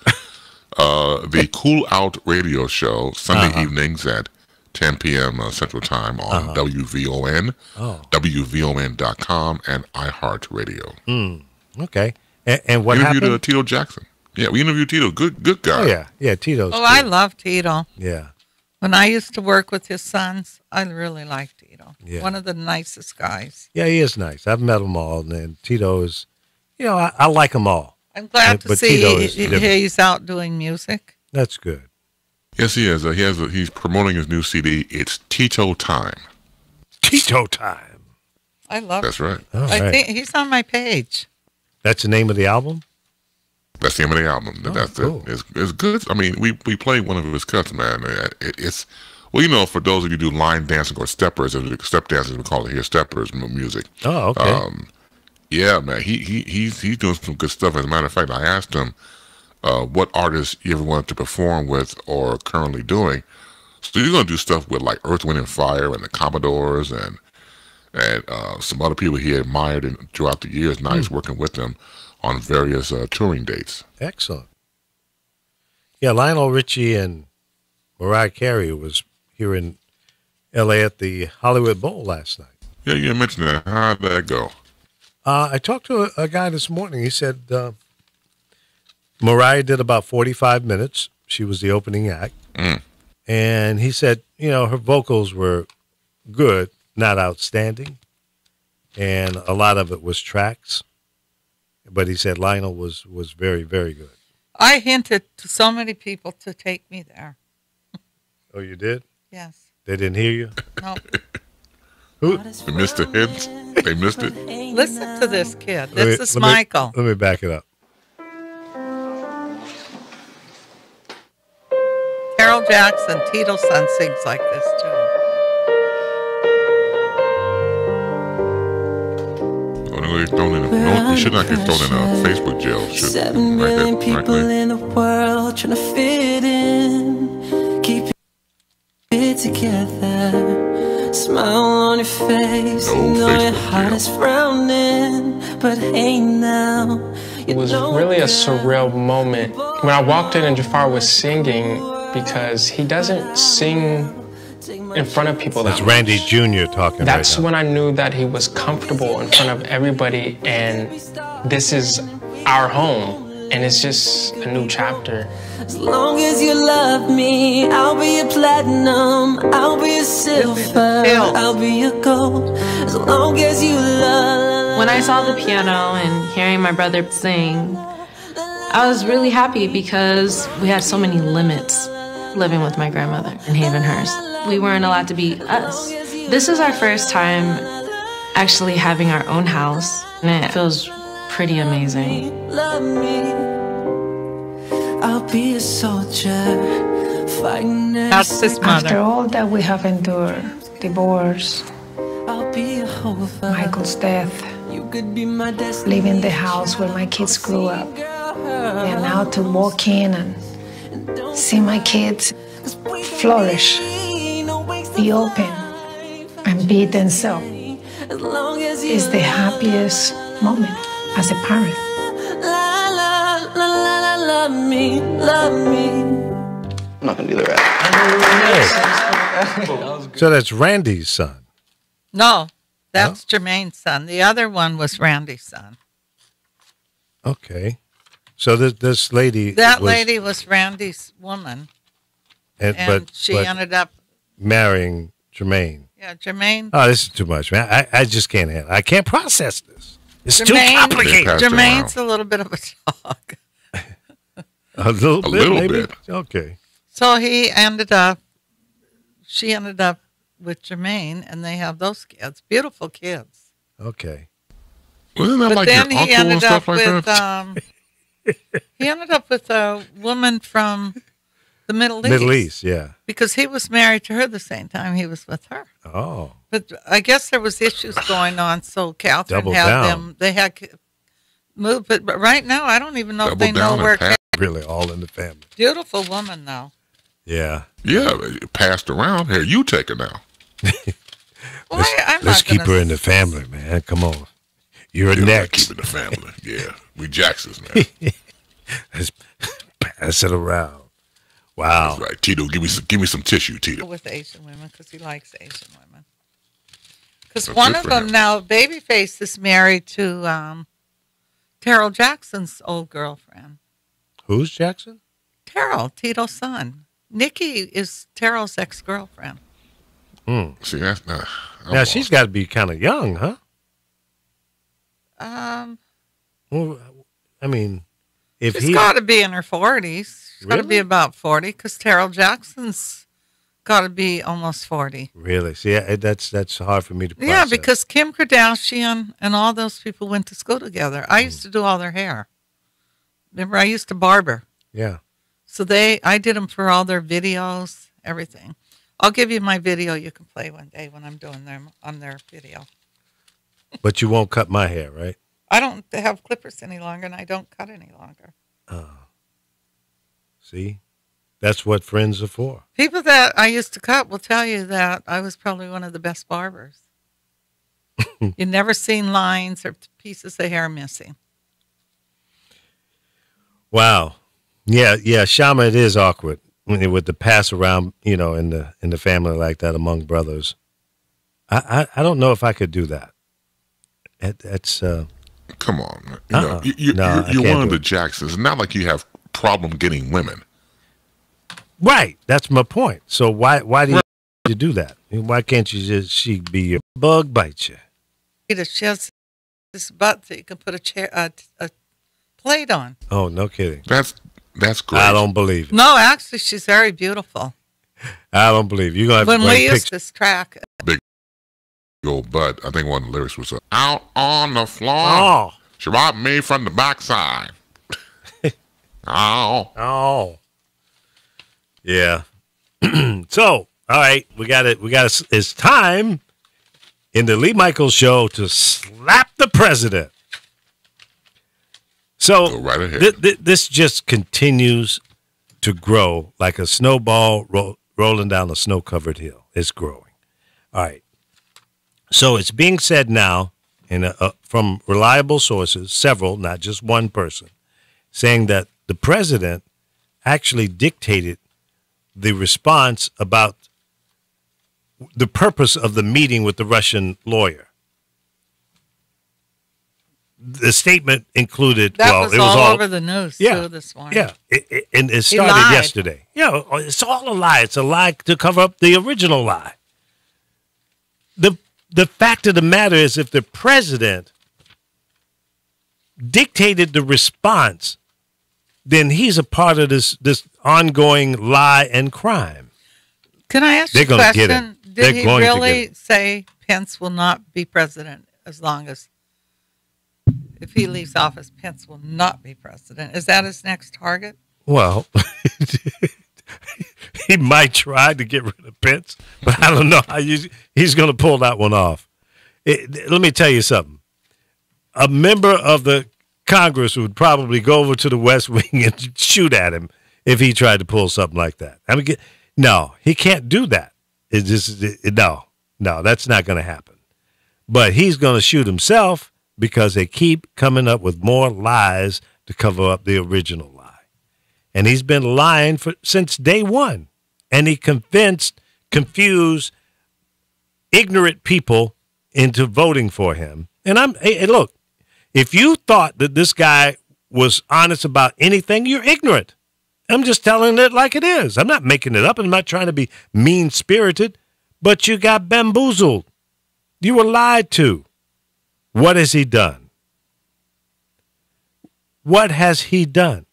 The Cool Out Radio Show Sunday evenings at 10 p.m. Central Time on WVON, WVON.com, and iHeartRadio. Okay. And what Interviewed happened? Tito Jackson. Yeah, we interviewed Tito. Good guy. Oh yeah. Yeah. Tito's. Oh, I cool. love Tito. Yeah. When I used to work with his sons, I really liked Tito. Yeah. One of the nicest guys. Yeah. He is nice. I've met them all, and Tito is. You know, I like them all. I'm glad to But see Tito is different. he's out doing music. That's good. Yes, he is. He's promoting his new CD. It's Tito Time. Tito time. I love That's right. All I right. think he's on my page. That's the name of the album. That's the name of the album. That's cool. it. It's good. I mean, we played one of his cuts, man. It's well, you know, for those of you who do line dancing or steppers, or step dancers, we call it here steppers music. Oh, okay. Yeah, man, he's doing some good stuff. As a matter of fact, I asked him what artists you ever wanted to perform with or currently doing. So you're gonna do stuff with like Earth, Wind and Fire and the Commodores and some other people he admired throughout the years. Now he's working with them on various touring dates. Excellent. Yeah, Lionel Richie and Mariah Carey was here in L.A. at the Hollywood Bowl last night. Yeah, you mentioned that. How'd that go? I talked to a guy this morning. He said Mariah did about 45 minutes. She was the opening act. And he said, her vocals were good, not outstanding. And a lot of it was tracks. But he said Lionel was very, very good. I hinted to so many people to take me there. Oh, you did? Yes. They didn't hear you? No. Who? They missed the hints. They missed it. Listen to this kid. This is Michael. Let me back it up. Carol Jackson, Tito's son, sings like this too. You should not get thrown in a Facebook jail. 7 million people in the world trying to fit in. Keep it together. Smile on your face. No know your Facebook heart jail. is frowning, but hey now. It was really a surreal moment. When I walked in and Jafar was singing, because he doesn't sing in front of people. That's Randy Jr. talking That's right now. when I knew that he was comfortable in front of everybody, and this is our home, and it's just a new chapter. As long as you love me, I'll be a platinum, I'll be a silver, I'll be a gold. As long as you love. When I saw the piano and hearing my brother sing, I was really happy because we had so many limits living with my grandmother in Havenhurst. We weren't allowed to be us. This is our first time actually having our own house, and it feels pretty amazing. Love me, I'll be a soldier, fighting. That's his After mother. all that we have endured, divorce, I'll be a hover. Michael's death, You could be my destiny. leaving the house where my kids grew up, and now to walk in and see my kids flourish, be open, and be themselves is the happiest moment as a parent. La la la la la, love me, love me. I'm not gonna do the rap. So that's Randy's son. No, that's Jermaine's son. The other one was Randy's son. Okay. So this lady. That lady was Randy's woman, and but she ended up. marrying Jermaine. Yeah, Jermaine. Oh, this is too much, man. I just can't handle it. I can't process this. It's too Jermaine, complicated. Passed Jermaine's a little bit of a dog. A little little maybe? bit. Okay. So she ended up with Jermaine, and they have those kids, beautiful kids. Okay. Wasn't that But like then your he uncle and ended stuff up like with that? he ended up with a woman from the Middle East. Middle East, yeah. Because he was married to her the same time he was with her. Oh. But I guess there was issues going on, so Catherine Double had down. them. They had moved, but right now I don't even know if Double they know down and where. pass. Really all in the family. Beautiful woman, though. Yeah. Yeah, it passed around. Here, you take it now. Well, I'm Let's not keep gonna her in the family, man. Come on. You're You're next. keeping the family. Yeah, we Jacksons now. Let's pass it around. Wow. That's right, Tito. Give me some tissue, Tito. with Asian women because he likes Asian women. Because Well, one good of for them him. now, Babyface, is married to Terrell Jackson's old girlfriend. Who's Jackson? Terrell, Tito's son. Nikki is Terrell's ex-girlfriend. See, that's not. Now she's got to be kind of young, huh? Well, I mean, if She's he got to be in her 40s. She's got to be Really? about 40 because Terrell Jackson's got to be almost 40. really see that's hard for me to process. Yeah, because Kim Kardashian and all those people went to school together. I used to do all their hair. Remember, I used to barber. yeah. So I did them for all their videos, everything. I'll give you my video you can play one day when I'm doing them on their video. But you won't cut my hair, right? I don't have clippers any longer, and I don't cut any longer. See, that's what friends are for. People that I used to cut will tell you that I was probably one of the best barbers. You've never seen lines or pieces of hair missing. Wow. Yeah, Shama, it is awkward. with the pass around, in the family like that among brothers. I don't know if I could do that. That's come on, man. You're one of the Jacksons. It's not like you have problem getting women. Right. That's my point. So why do you do that? Why can't you she be your bug bite you? She has this butt that you can put a plate on. Oh, no kidding. That's great. I don't believe it. No, actually, she's very beautiful. I don't believe it. You're gonna have when to we used this track. Big old butt. I think one of the lyrics was out on the floor. Oh. She robbed me from the backside. Oh. Yeah. So, all right, we got it. It's time in the Lee Michaels show to slap the president. So go right ahead. This just continues to grow like a snowball rolling down a snow-covered hill. It's growing. All right. So it's being said now from reliable sources, several, not just one person, saying that the president actually dictated the response about the purpose of the meeting with the Russian lawyer. The statement included, it was all over the news too this morning. Yeah, and it started yesterday. Yeah, it's all a lie. It's a lie to cover up the original lie. The fact of the matter is, if the president dictated the response, then he's a part of this ongoing lie and crime. Can I ask you a question? Did he really say Pence will not be president as long as, if he leaves office, Pence will not be president? Is that his next target? Well, he might try to get rid of Pence, but I don't know how he's going to pull that one off. Let me tell you something. A member of the Congress would probably go over to the West Wing and shoot at him if he tried to pull something like that. I mean, no, he can't do that. No, that's not going to happen. But he's going to shoot himself because they keep coming up with more lies to cover up the original lie. And he's been lying since day one. And he confused ignorant people into voting for him. And look, if you thought that this guy was honest about anything, you're ignorant. I'm just telling it like it is. I'm not making it up. I'm not trying to be mean-spirited, but you got bamboozled. You were lied to. What has he done? What has he done?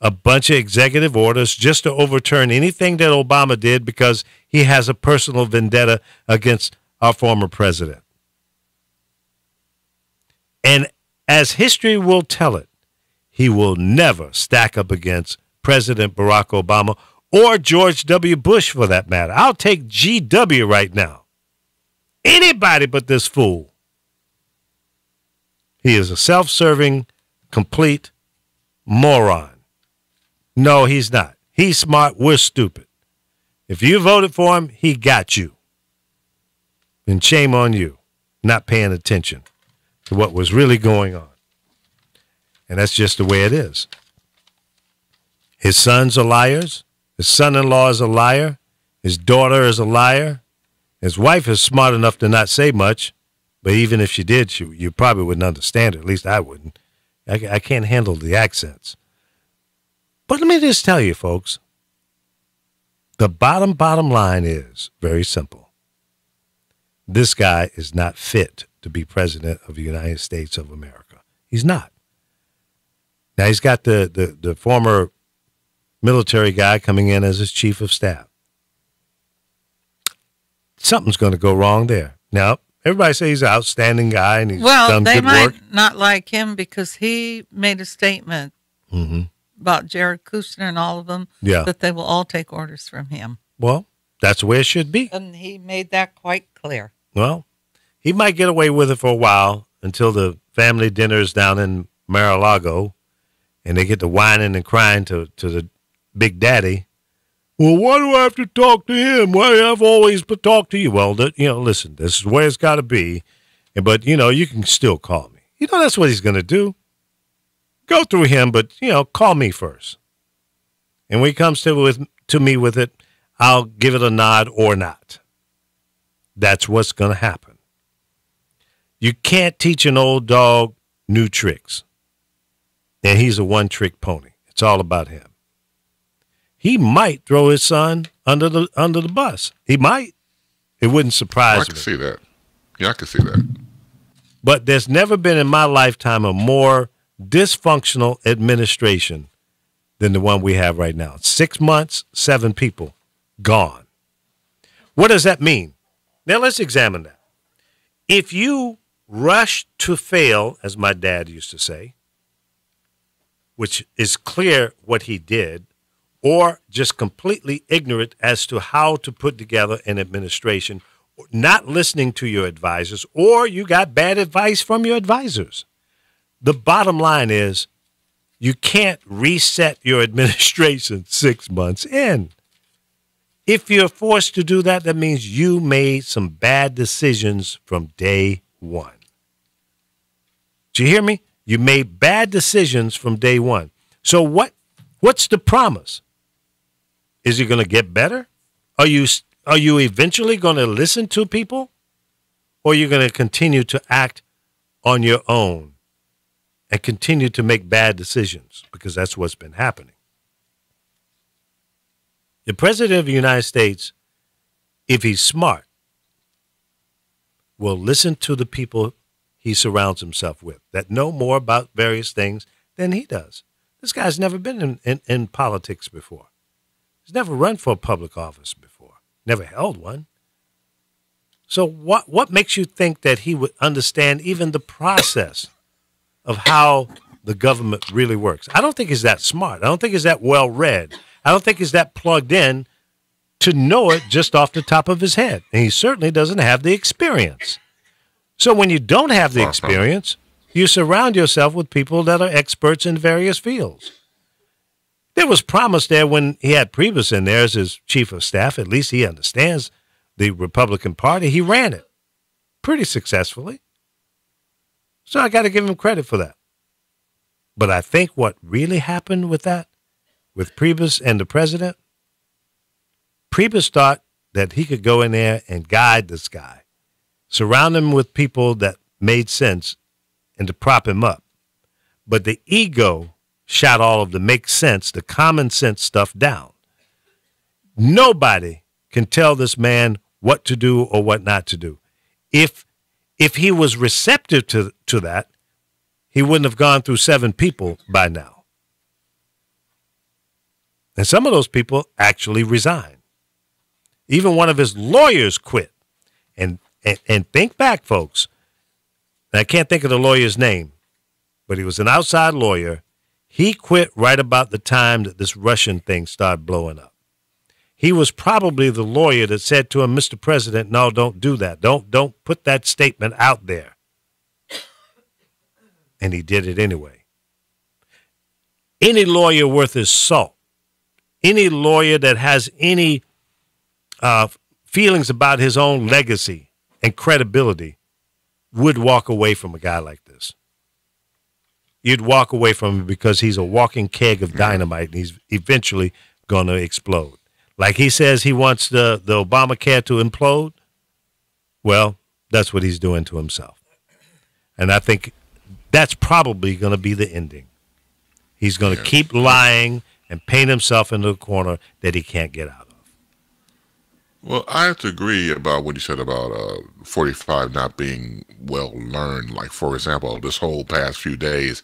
A bunch of executive orders just to overturn anything that Obama did because he has a personal vendetta against our former president. And as history will tell it, he will never stack up against President Barack Obama or George W. Bush for that matter. I'll take GW right now. Anybody but this fool. He is a self-serving, complete moron. No, he's not. He's smart. We're stupid. If you voted for him, he got you. And shame on you, not paying attention to what was really going on. And that's just the way it is. His sons are liars. His son-in-law is a liar. His daughter is a liar. His wife is smart enough to not say much, but even if she did, you probably wouldn't understand it. At least I wouldn't. I can't handle the accents. But let me just tell you, folks, the bottom line is very simple. This guy is not fit to be president of the United States of America. He's not. Now, he's got the former military guy coming in as his chief of staff. Something's going to go wrong there. Now, everybody says he's an outstanding guy and he's done good work. Well, they might not like him because he made a statement about Jared Kushner and all of them that they will all take orders from him. Well, that's the way it should be. And he made that quite clear. Well, he might get away with it for a while until the family dinners down in Mar-a-Lago and they get to whining and crying to the big daddy. Well, why do I have to talk to him? Why do I have always to talk to you? Well, listen, this is where it's got to be. But, you can still call me. That's what he's going to do. Go through him, but, call me first. And when he comes to me with it, I'll give it a nod or not. That's what's going to happen. You can't teach an old dog new tricks. And he's a one-trick pony. It's all about him. He might throw his son under the bus. He might. It wouldn't surprise me. I can see that. Yeah, I can see that. But there's never been in my lifetime a more dysfunctional administration than the one we have right now. 6 months, 7 people gone. What does that mean? Now let's examine that. If you rush to fail, as my dad used to say, which is clear what he did, or just completely ignorant as to how to put together an administration, not listening to your advisors, or you got bad advice from your advisors. The bottom line is you can't reset your administration 6 months in. If you're forced to do that, that means you made some bad decisions from day one. Did you hear me? You made bad decisions from day one. So what's the promise? Is it going to get better? Are you eventually going to listen to people? Or are you going to continue to act on your own and continue to make bad decisions? Because that's what's been happening. The President of the United States, if he's smart, will listen to the people he surrounds himself with that know more about various things than he does. This guy's never been in politics before. He's never run for a public office before, never held one. So what makes you think that he would understand even the process of how the government really works? I don't think he's that smart. I don't think he's that well-read. I don't think he's that plugged in to know it just off the top of his head. And he certainly doesn't have the experience. So when you don't have the experience, you surround yourself with people that are experts in various fields. There was promise there when he had Priebus in there as his chief of staff. At least he understands the Republican Party. He ran it pretty successfully. So I got to give him credit for that. But I think what really happened with that, with Priebus and the president, Priebus thought that he could go in there and guide this guy, surround him with people that made sense and to prop him up. But the ego shot all of the make sense, the common sense stuff down. Nobody can tell this man what to do or what not to do. If he was receptive to that, he wouldn't have gone through 7 people by now. And some of those people actually resigned. Even one of his lawyers quit. And think back, folks. I can't think of the lawyer's name, but he was an outside lawyer. He quit right about the time that this Russian thing started blowing up. He was probably the lawyer that said to him, Mr. President, no, don't do that. Don't put that statement out there. And he did it anyway. Any lawyer worth his salt, any lawyer that has any feelings about his own legacy and credibility would walk away from a guy like this. You'd walk away from him because he's a walking keg of dynamite and he's eventually going to explode. Like he says he wants the Obamacare to implode. Well, that's what he's doing to himself. And I think that's probably going to be the ending. He's going to keep lying and paint himself into a corner that he can't get out of. Well, I have to agree about what you said about 45 not being well learned. Like, for example, this whole past few days,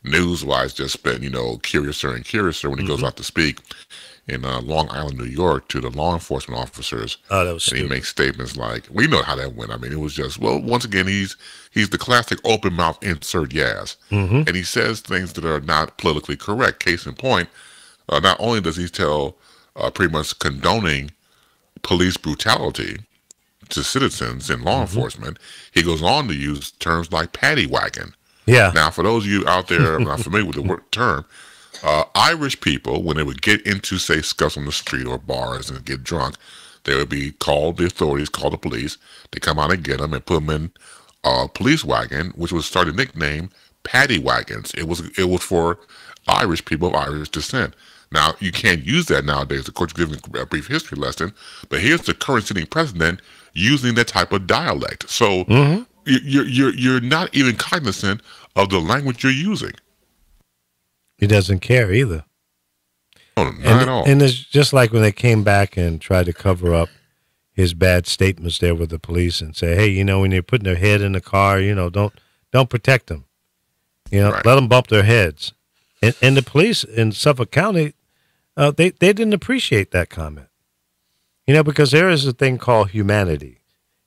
news-wise, just been, curiouser and curiouser when he goes out to speak in Long Island, New York, to the law enforcement officers. Oh, that was stupid. And he makes statements like, we know how that went. I mean, it was just, well, once again, he's the classic open mouth insert Yaz. And he says things that are not politically correct. Case in point, not only does he tell pretty much condoning police brutality to citizens in law enforcement, he goes on to use terms like paddy wagon. Yeah. Now, for those of you out there not familiar with the term, Irish people, when they would get into, say, scuffs on the street or bars and get drunk, they would be called, the authorities called the police. They come out and get them and put them in a police wagon, which was started nickname paddy wagons. It was for Irish people of Irish descent. Now, you can't use that nowadays. Of course, you're giving a brief history lesson, but here's the current sitting president using that type of dialect. So you're not even cognizant of the language you're using. He doesn't care either. No, not at all. And it's just like when they came back and tried to cover up his bad statements there with the police and say, hey, when they're putting their head in the car, don't protect them. Let them bump their heads. And the police in Suffolk County, they didn't appreciate that comment. Because there is a thing called humanity,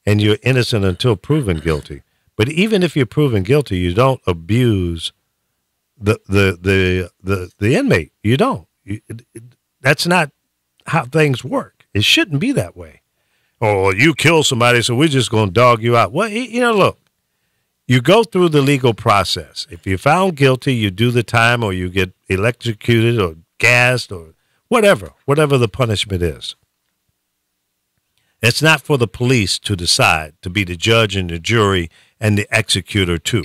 and you're innocent until proven guilty. But even if you're proven guilty, you don't abuse the inmate. You don't. That's not how things work. It shouldn't be that way. Oh, you kill somebody, so we're just going to dog you out. Well, look, you go through the legal process. If you're found guilty, you do the time, or you get electrocuted or gassed or whatever the punishment is. It's not for the police to decide, to be the judge and the jury and the executor too.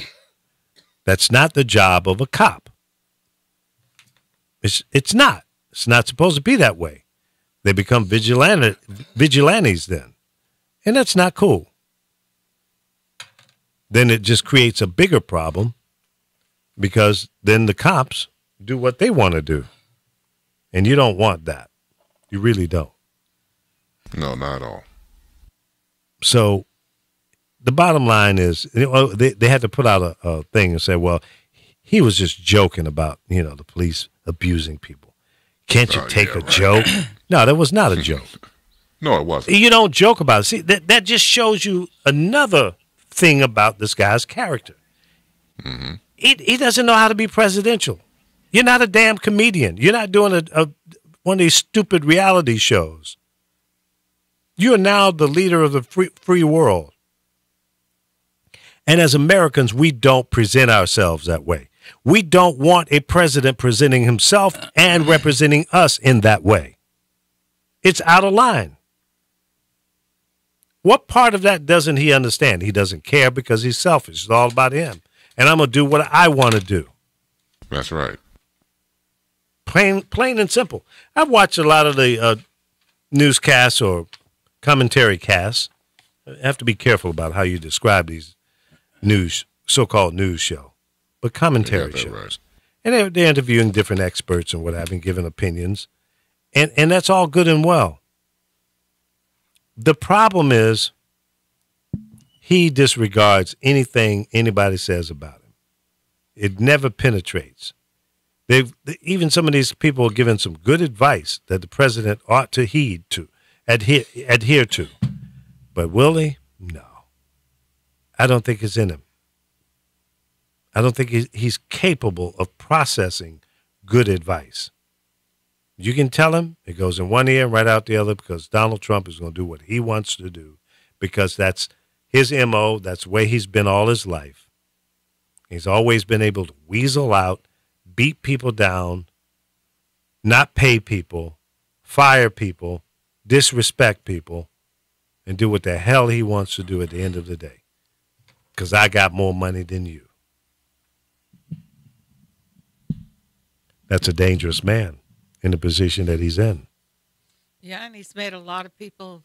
That's not the job of a cop. It's not. It's not supposed to be that way. They become vigilantes then. And that's not cool. Then it just creates a bigger problem, because then the cops do what they want to do. And you don't want that. You really don't. No, not at all. So the bottom line is, they had to put out a thing and say, well, he was just joking about, the police abusing people. Can't you take a joke? No, that was not a joke. No, it wasn't. You don't joke about it. See, that just shows you another thing about this guy's character. Mm-hmm. He doesn't know how to be presidential. You're not a damn comedian. You're not doing one of these stupid reality shows. You are now the leader of the free world. And as Americans, we don't present ourselves that way. We don't want a president presenting himself and representing us in that way. It's out of line. What part of that doesn't he understand? He doesn't care because he's selfish. It's all about him. And I'm going to do what I want to do. That's right. Plain and simple. I've watched a lot of the newscasts or commentary casts. I have to be careful about how you describe these so-called news show, but commentary shows. Right. And they're interviewing different experts and what have you, giving opinions. And that's all good and well. The problem is he disregards anything anybody says about him. It never penetrates. Even some of these people are giving some good advice that the president ought to adhere to. But will he? No. I don't think it's in him. I don't think he's capable of processing good advice. You can tell him, it goes in one ear and right out the other, because Donald Trump is going to do what he wants to do, because that's his MO. That's the way he's been all his life. He's always been able to weasel out, beat people down, not pay people, fire people, disrespect people, and do what the hell he wants to do at the end of the day. Because I got more money than you. That's a dangerous man in the position that he's in. Yeah, and he's made a lot of evil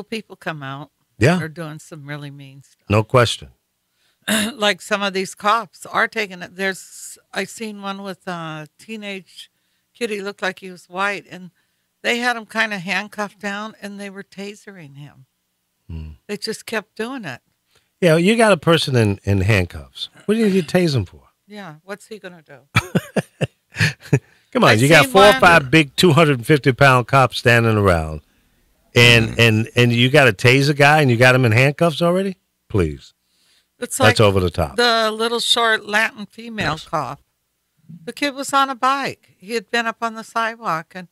people come out. Yeah. They're doing some really mean stuff. No question. Like some of these cops are taking it. I seen one with a teenage kid. He looked like he was white, and they had him kind of handcuffed down, and they were tasering him. They just kept doing it. Yeah, you got a person in handcuffs. What do you need to tase him for? Yeah, what's he going to do? Come on, you got 4 or 5 big 250-pound cops standing around, and you got to tase a guy, and you got him in handcuffs already? Please. That's over the top. The little short Latin female cop. The kid was on a bike. He had been up on the sidewalk, and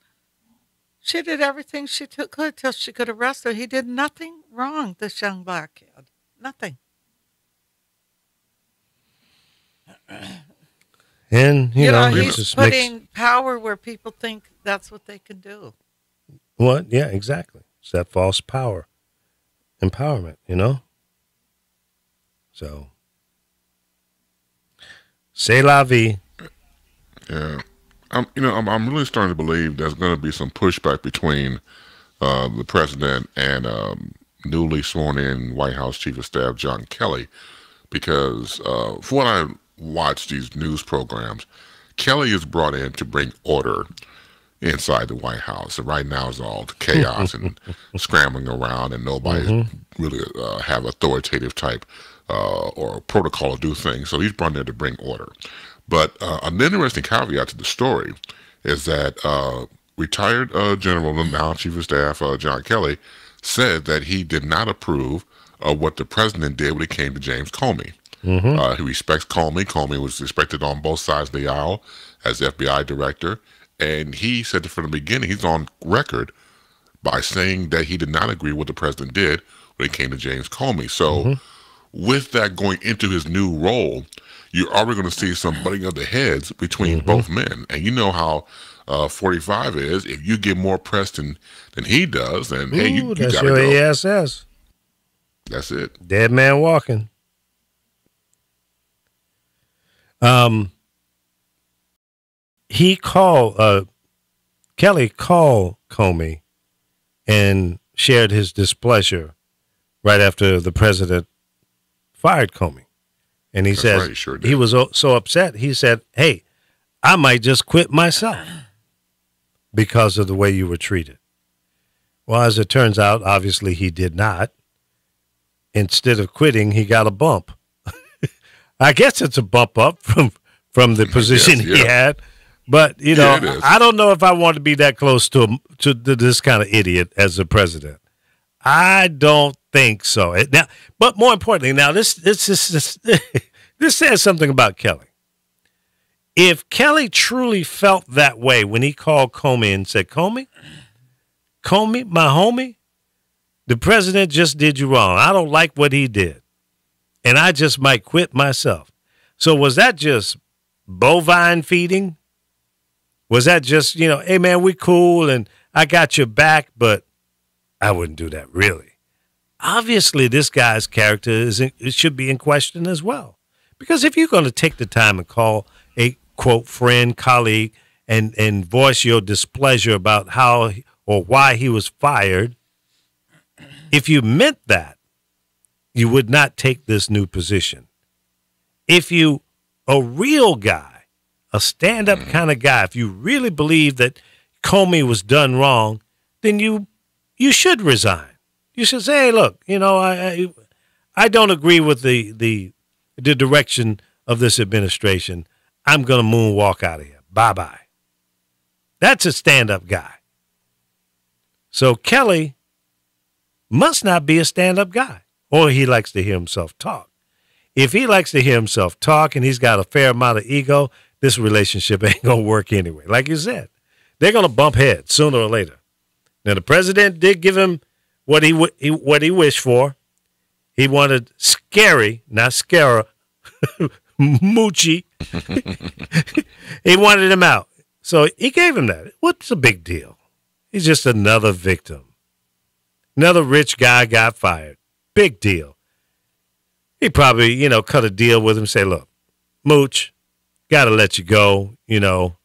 she did everything she could till she could arrest him. He did nothing wrong, this young black kid. Nothing. And, you know he's just putting power where people think that's what they can do. What? Yeah, exactly. It's that false power. Empowerment, So, c'est la vie. Yeah. I'm really starting to believe there's going to be some pushback between the president and newly sworn in White House Chief of Staff John Kelly, because for what I watch these news programs, Kelly is brought in to bring order inside the White House. And right now it's all chaos and scrambling around, and nobody really have authoritative type or protocol to do things. So he's brought in there to bring order. But an interesting caveat to the story is that retired General, now Chief of Staff John Kelly, said that he did not approve of what the president did when it came to James Comey. He respects Comey. Comey was respected on both sides of the aisle as FBI director. And he said that from the beginning, he's on record by saying that he did not agree with what the president did when it came to James Comey. So with that going into his new role, you're already going to see some butting of the heads between both men. And you know how 45 is. If you get more press than he does, then hey, you that's got to your go. ESS. That's it. Dead man walking. Kelly called Comey and shared his displeasure right after the president fired Comey. And he says right, sure he was so upset, he said, hey, I might just quit myself because of the way you were treated. Well, as it turns out, obviously he did not. Instead of quitting, he got a bump. I guess it's a bump up from the position he had. But, you know, I don't know if I want to be that close to this kind of idiot as the president. I don't think so. Now, but more importantly, now this says something about Kelly. If Kelly truly felt that way when he called Comey and said, Comey, my homie, the president just did you wrong. I don't like what he did, and I just might quit myself. So was that just bovine feeding? Was that just, you know, hey, man, we cool and I got your back, but I wouldn't do that, really. Obviously, this guy's character it should be in question as well. Because if you're going to take the time and call a, quote, friend, colleague, and voice your displeasure about how or why he was fired, if you meant that, you would not take this new position. If you, a real guy, a stand-up kind of guy, if you really believe that Comey was done wrong, then you should resign. You should say, hey, look, you know, I don't agree with the direction of this administration. I'm going to moonwalk out of here. Bye-bye. That's a stand-up guy. So Kelly must not be a stand-up guy, or he likes to hear himself talk. If he likes to hear himself talk and he's got a fair amount of ego, this relationship ain't going to work anyway. Like you said, they're going to bump heads sooner or later. Now, the president did give him what he wished for. He wanted scary, not scare, Moochie. He wanted him out. So he gave him that. What's the big deal? He's just another victim. Another rich guy got fired. Big deal. He probably, you know, cut a deal with him, say, look, Mooch, got to let you go. You know,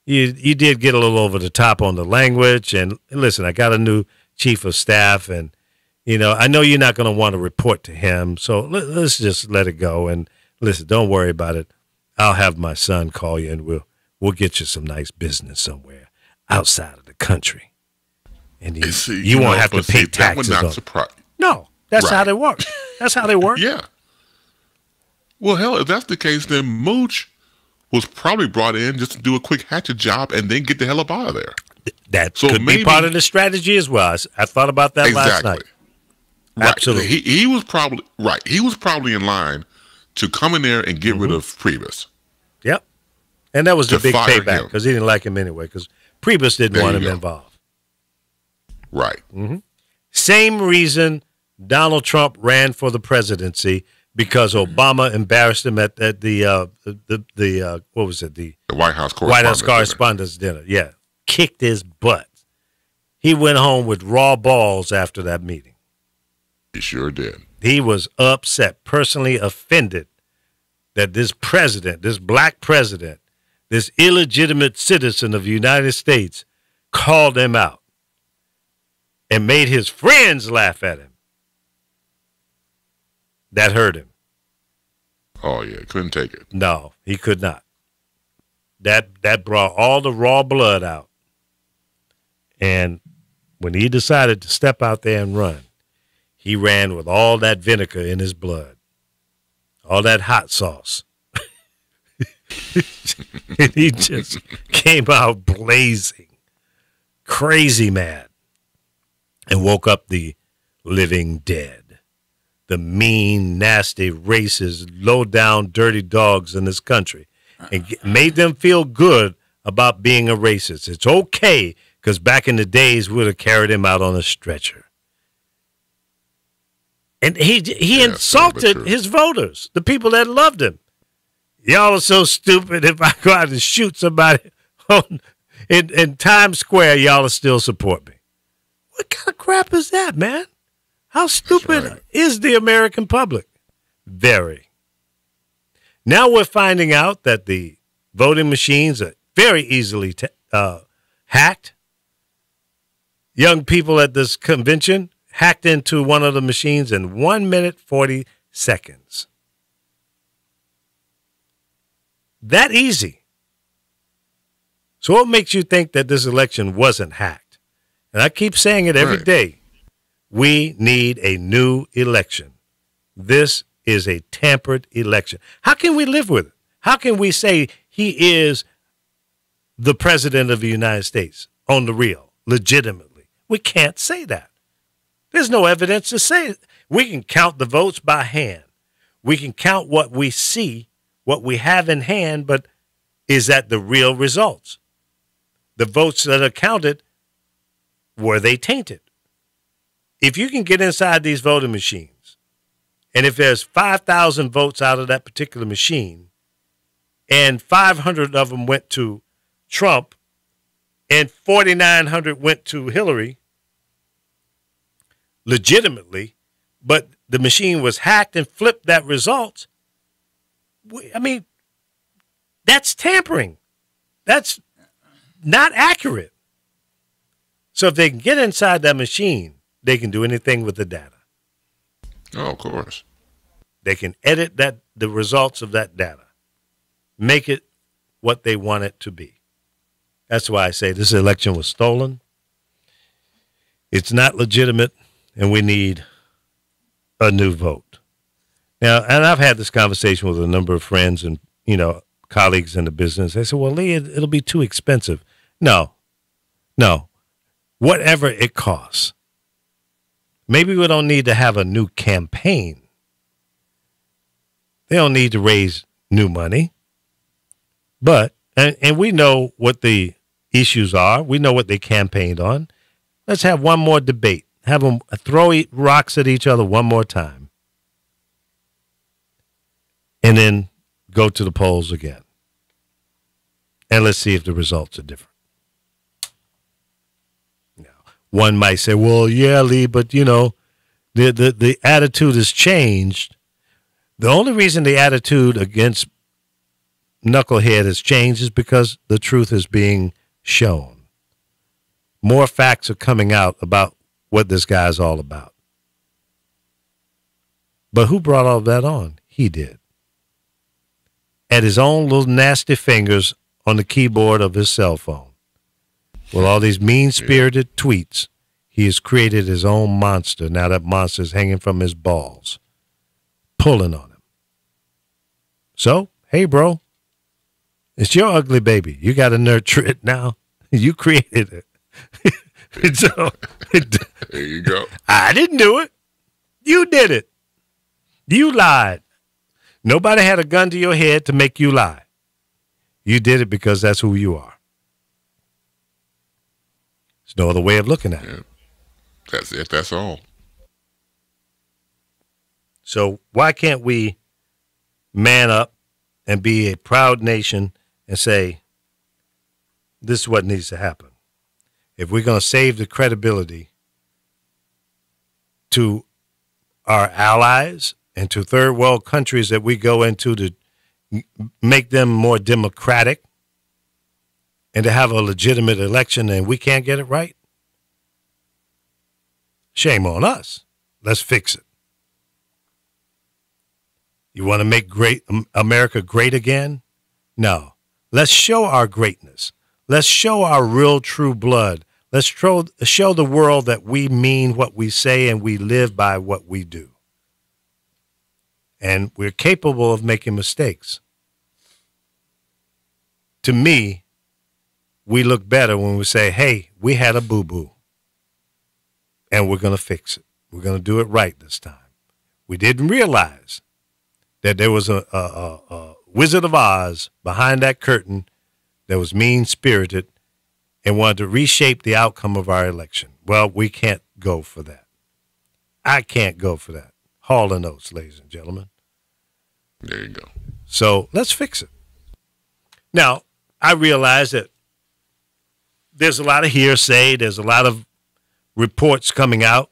you did get a little over the top on the language. And listen, I got a new chief of staff, and, you know, I know you're not going to want to report to him. So let's just let it go. And listen, don't worry about it. I'll have my son call you, and we'll get you some nice business somewhere outside of the country. And you won't have to pay taxes. That would not surprise. No, that's how they work. That's how they work. Yeah. Well, hell, if that's the case, then Mooch was probably brought in just to do a quick hatchet job and then get the hell up out of there. That could be part of the strategy as well. I thought about that last night. Right. Absolutely. He was probably right. He was probably in line to come in there and get rid of Priebus. Yep. And that was the big payback because he didn't like him anyway because Priebus didn't want him involved. Right. Same reason Donald Trump ran for the presidency, because Obama embarrassed him at the what was it, the White House Correspondents' Dinner. Yeah, kicked his butt. He went home with raw balls after that meeting. He sure did. He was upset, personally offended that this president, this black president, this illegitimate citizen of the United States, called him out and made his friends laugh at him. That hurt him. Oh, yeah, couldn't take it. No, he could not. That brought all the raw blood out. And when he decided to step out there and run, he ran with all that vinegar in his blood, all that hot sauce. And he just came out blazing, crazy mad, and woke up the living dead. The mean, nasty, racist, low-down, dirty dogs in this country, and made them feel good about being a racist. It's okay, because back in the days, we would have carried him out on a stretcher. And he insulted his voters, the people that loved him. Y'all are so stupid. If I go out and shoot somebody in Times Square, y'all will still support me. What kind of crap is that, man? How stupid is the American public? Very. Now we're finding out that the voting machines are very easily hacked. Young people at this convention hacked into one of the machines in 1 minute, 40 seconds. That easy. So what makes you think that this election wasn't hacked? And I keep saying it every day. We need a new election. This is a tampered election. How can we live with it? How can we say he is the president of the United States on the real, legitimately? We can't say that. There's no evidence to say it. We can count the votes by hand. We can count what we see, what we have in hand, but is that the real results? The votes that are counted, were they tainted? If you can get inside these voting machines, and if there's 5,000 votes out of that particular machine, and 500 of them went to Trump, and 4,900 went to Hillary, legitimately, but the machine was hacked and flipped that result, I mean, that's tampering. That's not accurate. So if they can get inside that machine, they can do anything with the data. Oh, of course. They can edit the results of that data, make it what they want it to be. That's why I say this election was stolen. It's not legitimate, and we need a new vote. Now, and I've had this conversation with a number of friends and, colleagues in the business. They said, well, Lee, it'll be too expensive. No. Whatever it costs. Maybe we don't need to have a new campaign. They don't need to raise new money. But, and we know what the issues are. We know what they campaigned on. Let's have one more debate. Have them throw rocks at each other one more time. And then go to the polls again. And let's see if the results are different. Now, one might say, well, yeah, Lee, but, the attitude has changed. The only reason the attitude against Knucklehead has changed is because the truth is being shown. More facts are coming out about what this guy's all about. But who brought all that on? He did. At his own little nasty fingers on the keyboard of his cell phone. With all these mean-spirited tweets, he has created his own monster. Now that monster is hanging from his balls, pulling on him. So, hey, bro, it's your ugly baby. You got to nurture it now. You created it. So, there you go. I didn't do it. You did it. You lied. Nobody had a gun to your head to make you lie. You did it because that's who you are. There's no other way of looking at it. That's it. That's all. So why can't we man up and be a proud nation and say, this is what needs to happen? If we're going to save the credibility to our allies and to third world countries that we go into to make them more democratic and to have a legitimate election and we can't get it right? Shame on us. Let's fix it. You want to make America great again? No. Let's show our greatness. Let's show our real true blood. Let's show the world that we mean what we say and we live by what we do. And we're capable of making mistakes. To me, we look better when we say, hey, we had a boo-boo. And we're going to fix it. We're going to do it right this time. We didn't realize that there was a Wizard of Oz behind that curtain that was mean-spirited and wanted to reshape the outcome of our election. Well, we can't go for that. I can't go for that. Hall & Oates, ladies and gentlemen. There you go. So let's fix it. Now, I realize that there's a lot of hearsay. There's a lot of reports coming out.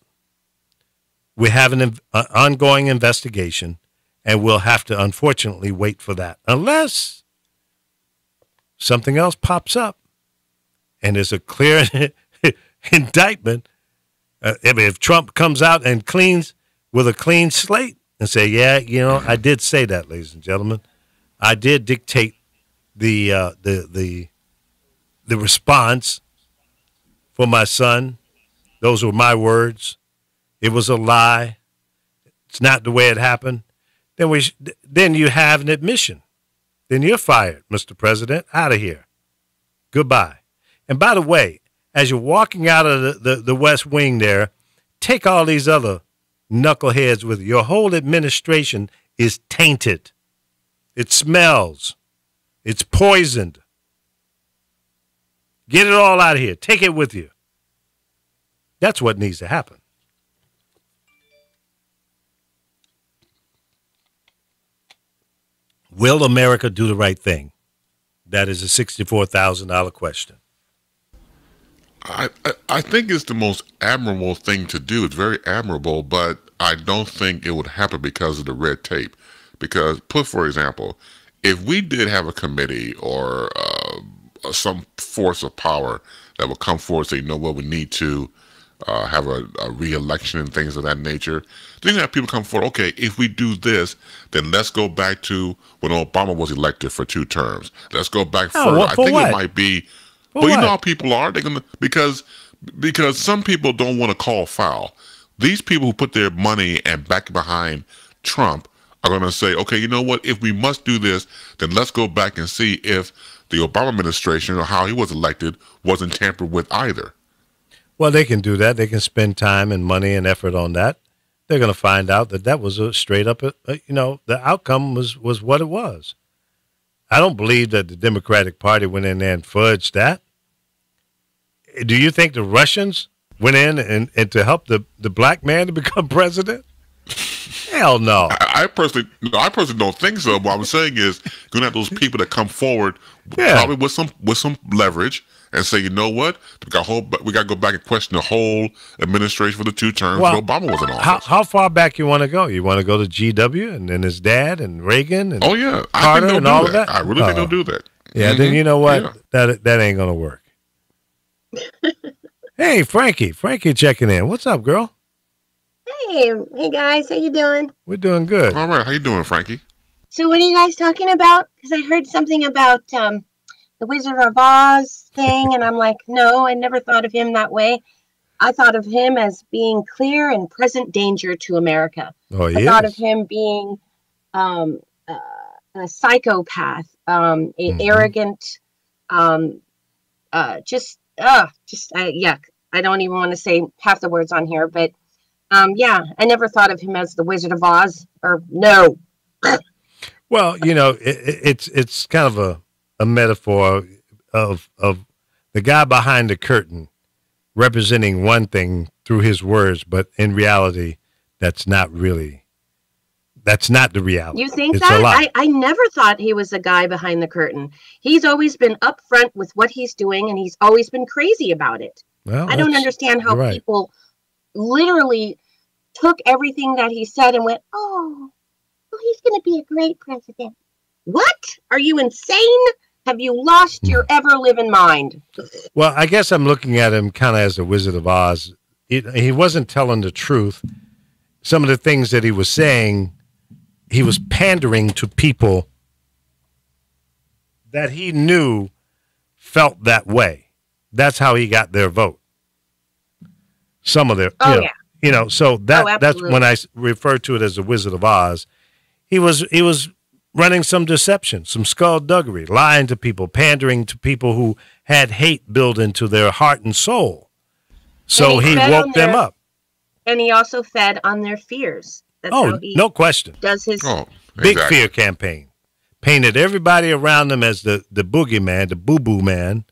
We have an ongoing investigation, and we'll have to, unfortunately, wait for that. Unless something else pops up and there's a clear indictment. If Trump comes out and cleans with a clean slate and say, yeah, you know, I did say that, ladies and gentlemen. I did dictate the response for my son. Those were my words. It was a lie. It's not the way it happened. Then you have an admission. Then you're fired, Mr. President. Out of here. Goodbye. And by the way, as you're walking out of the West Wing there, take all these other knuckleheads with you. Your whole administration is tainted. It smells. It's poisoned. Get it all out of here. Take it with you. That's what needs to happen. Will America do the right thing? That is a $64,000 question. I think it's the most admirable thing to do. It's very admirable, but I don't think it would happen because of the red tape. Because, for example, if we did have a committee or some force of power that would come forward and say, you know what, we need to have a re-election and things of that nature, then you have people come forward, okay, if we do this, then let's go back to when Obama was elected for 2 terms. Let's go back further. I think it might be, but you know how people are. They're gonna because some people don't want to call foul. These people who put their money and back behind Trump are going to say, okay, you know what? If we must do this, then let's go back and see if the Obama administration or how he was elected wasn't tampered with either. Well, they can do that. They can spend time and money and effort on that. They're going to find out that was a straight up, the outcome was what it was. I don't believe that the Democratic Party went in there and fudged that. Do you think the Russians went in and to help the black man to become president? Hell no. I personally don't think so. What I'm saying is, you're gonna have those people that come forward, probably with some leverage, and say, you know what, we got to go back and question the whole administration for the 2 terms that Obama was in office. How far back you want to go? You want to go to GW and then his dad and Reagan and Carter I think and all of that? I really think they'll do that. Yeah, then you know what? Yeah. That ain't gonna work. Hey, Frankie checking in. What's up, girl? Hey guys, how you doing? We're doing good. All right, how you doing, Frankie? So what are you guys talking about? Because I heard something about the Wizard of Oz thing, and I'm like, no, I never thought of him that way. I thought of him as being clear and present danger to America. Oh, I thought of him being a psychopath, arrogant, yuck. I don't even want to say half the words on here, but I never thought of him as the Wizard of Oz, or no. Well, it's kind of a metaphor of the guy behind the curtain representing one thing through his words, but in reality, that's not the reality. You think that? I never thought he was the guy behind the curtain. He's always been upfront with what he's doing, and he's always been crazy about it. Well, I don't understand how people literally took everything that he said and went, oh, well, he's going to be a great president. What? Are you insane? Have you lost your ever-living mind? Well, I guess I'm looking at him kind of as the Wizard of Oz. He wasn't telling the truth. Some of the things that he was saying, he was pandering to people that he knew felt that way. That's how he got their vote. Some of their, so that's when I refer to it as the Wizard of Oz. He was running some deception, some skullduggery, lying to people, pandering to people who had hate built into their heart and soul. So he woke them up. And he also fed on their fears. That's how he no question. Does his big fear campaign. Painted everybody around him as the boogeyman, the boo-boo man.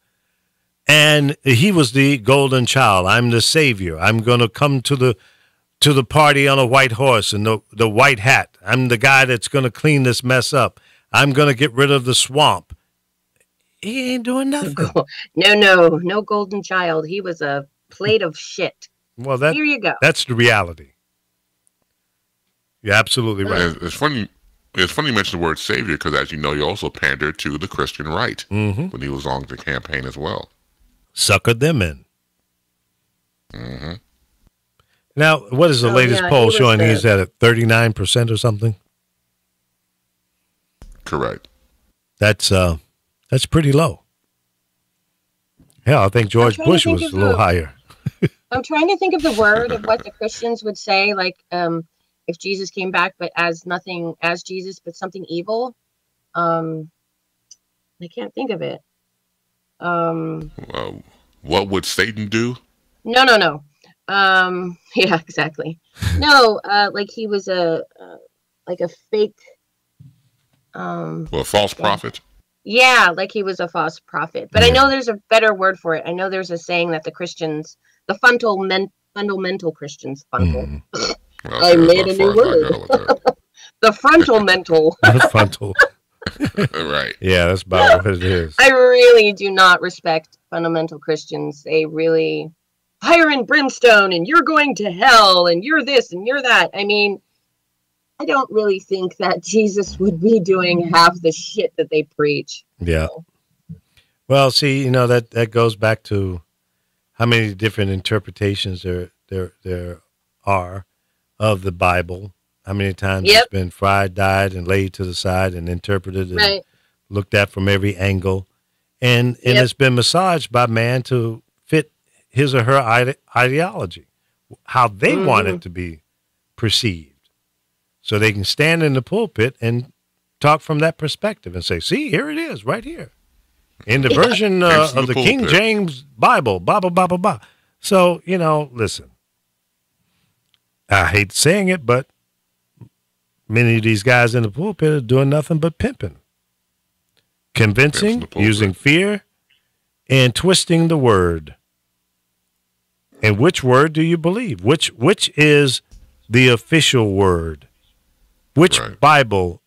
And he was the golden child. I'm the savior. I'm going to come to the party on a white horse and the white hat. I'm the guy that's going to clean this mess up. I'm going to get rid of the swamp. He ain't doing nothing. No golden child. He was a plate of shit. Well, here you go. That's the reality. You're absolutely right. It's funny. It's funny you mention the word savior because, as you know, he also pandered to the Christian right when he was on the campaign as well. Suckered them in. Mm-hmm. Now, what is the latest poll showing? He's at 39% or something. Correct. That's pretty low. Hell, I think George Bush was a little higher. I'm trying to think of the word of what the Christians would say, like if Jesus came back, but as nothing as Jesus, but something evil. I can't think of it. What would Satan do? No. Yeah, exactly. No, like he was a fake. A false prophet. Yeah, like he was a false prophet. But I know there's a better word for it. I know there's a saying that the Christians, the fundamental Christians, I made a new word. The frontal mental. The frontal. Right. Yeah, that's about what it is. I really do not respect fundamental Christians. They really fire and brimstone and you're going to hell and you're this and you're that. I mean, I don't really think that Jesus would be doing half the shit that they preach. Yeah. Well, see, that goes back to how many different interpretations there are of the Bible. How many times it's been fried, dyed, and laid to the side and interpreted and looked at from every angle. And it's been massaged by man to fit his or her ideology, how they want it to be perceived. So they can stand in the pulpit and talk from that perspective and say, see, here it is, right here. In the version of the King James Bible, blah, blah, blah, blah, blah. So, listen. I hate saying it, but many of these guys in the pulpit are doing nothing but pimping. Convincing, using fear, and twisting the word. And which word do you believe? Which is the official word? Which Bible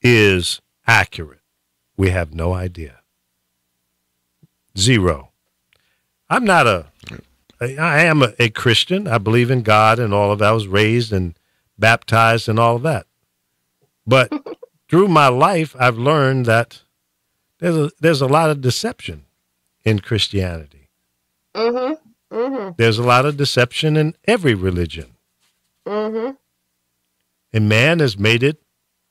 is accurate? We have no idea. Zero. I am a Christian. I believe in God and all of that. I was raised and baptized and all of that. But through my life, I've learned that there's a lot of deception in Christianity. There's a lot of deception in every religion. And man has made it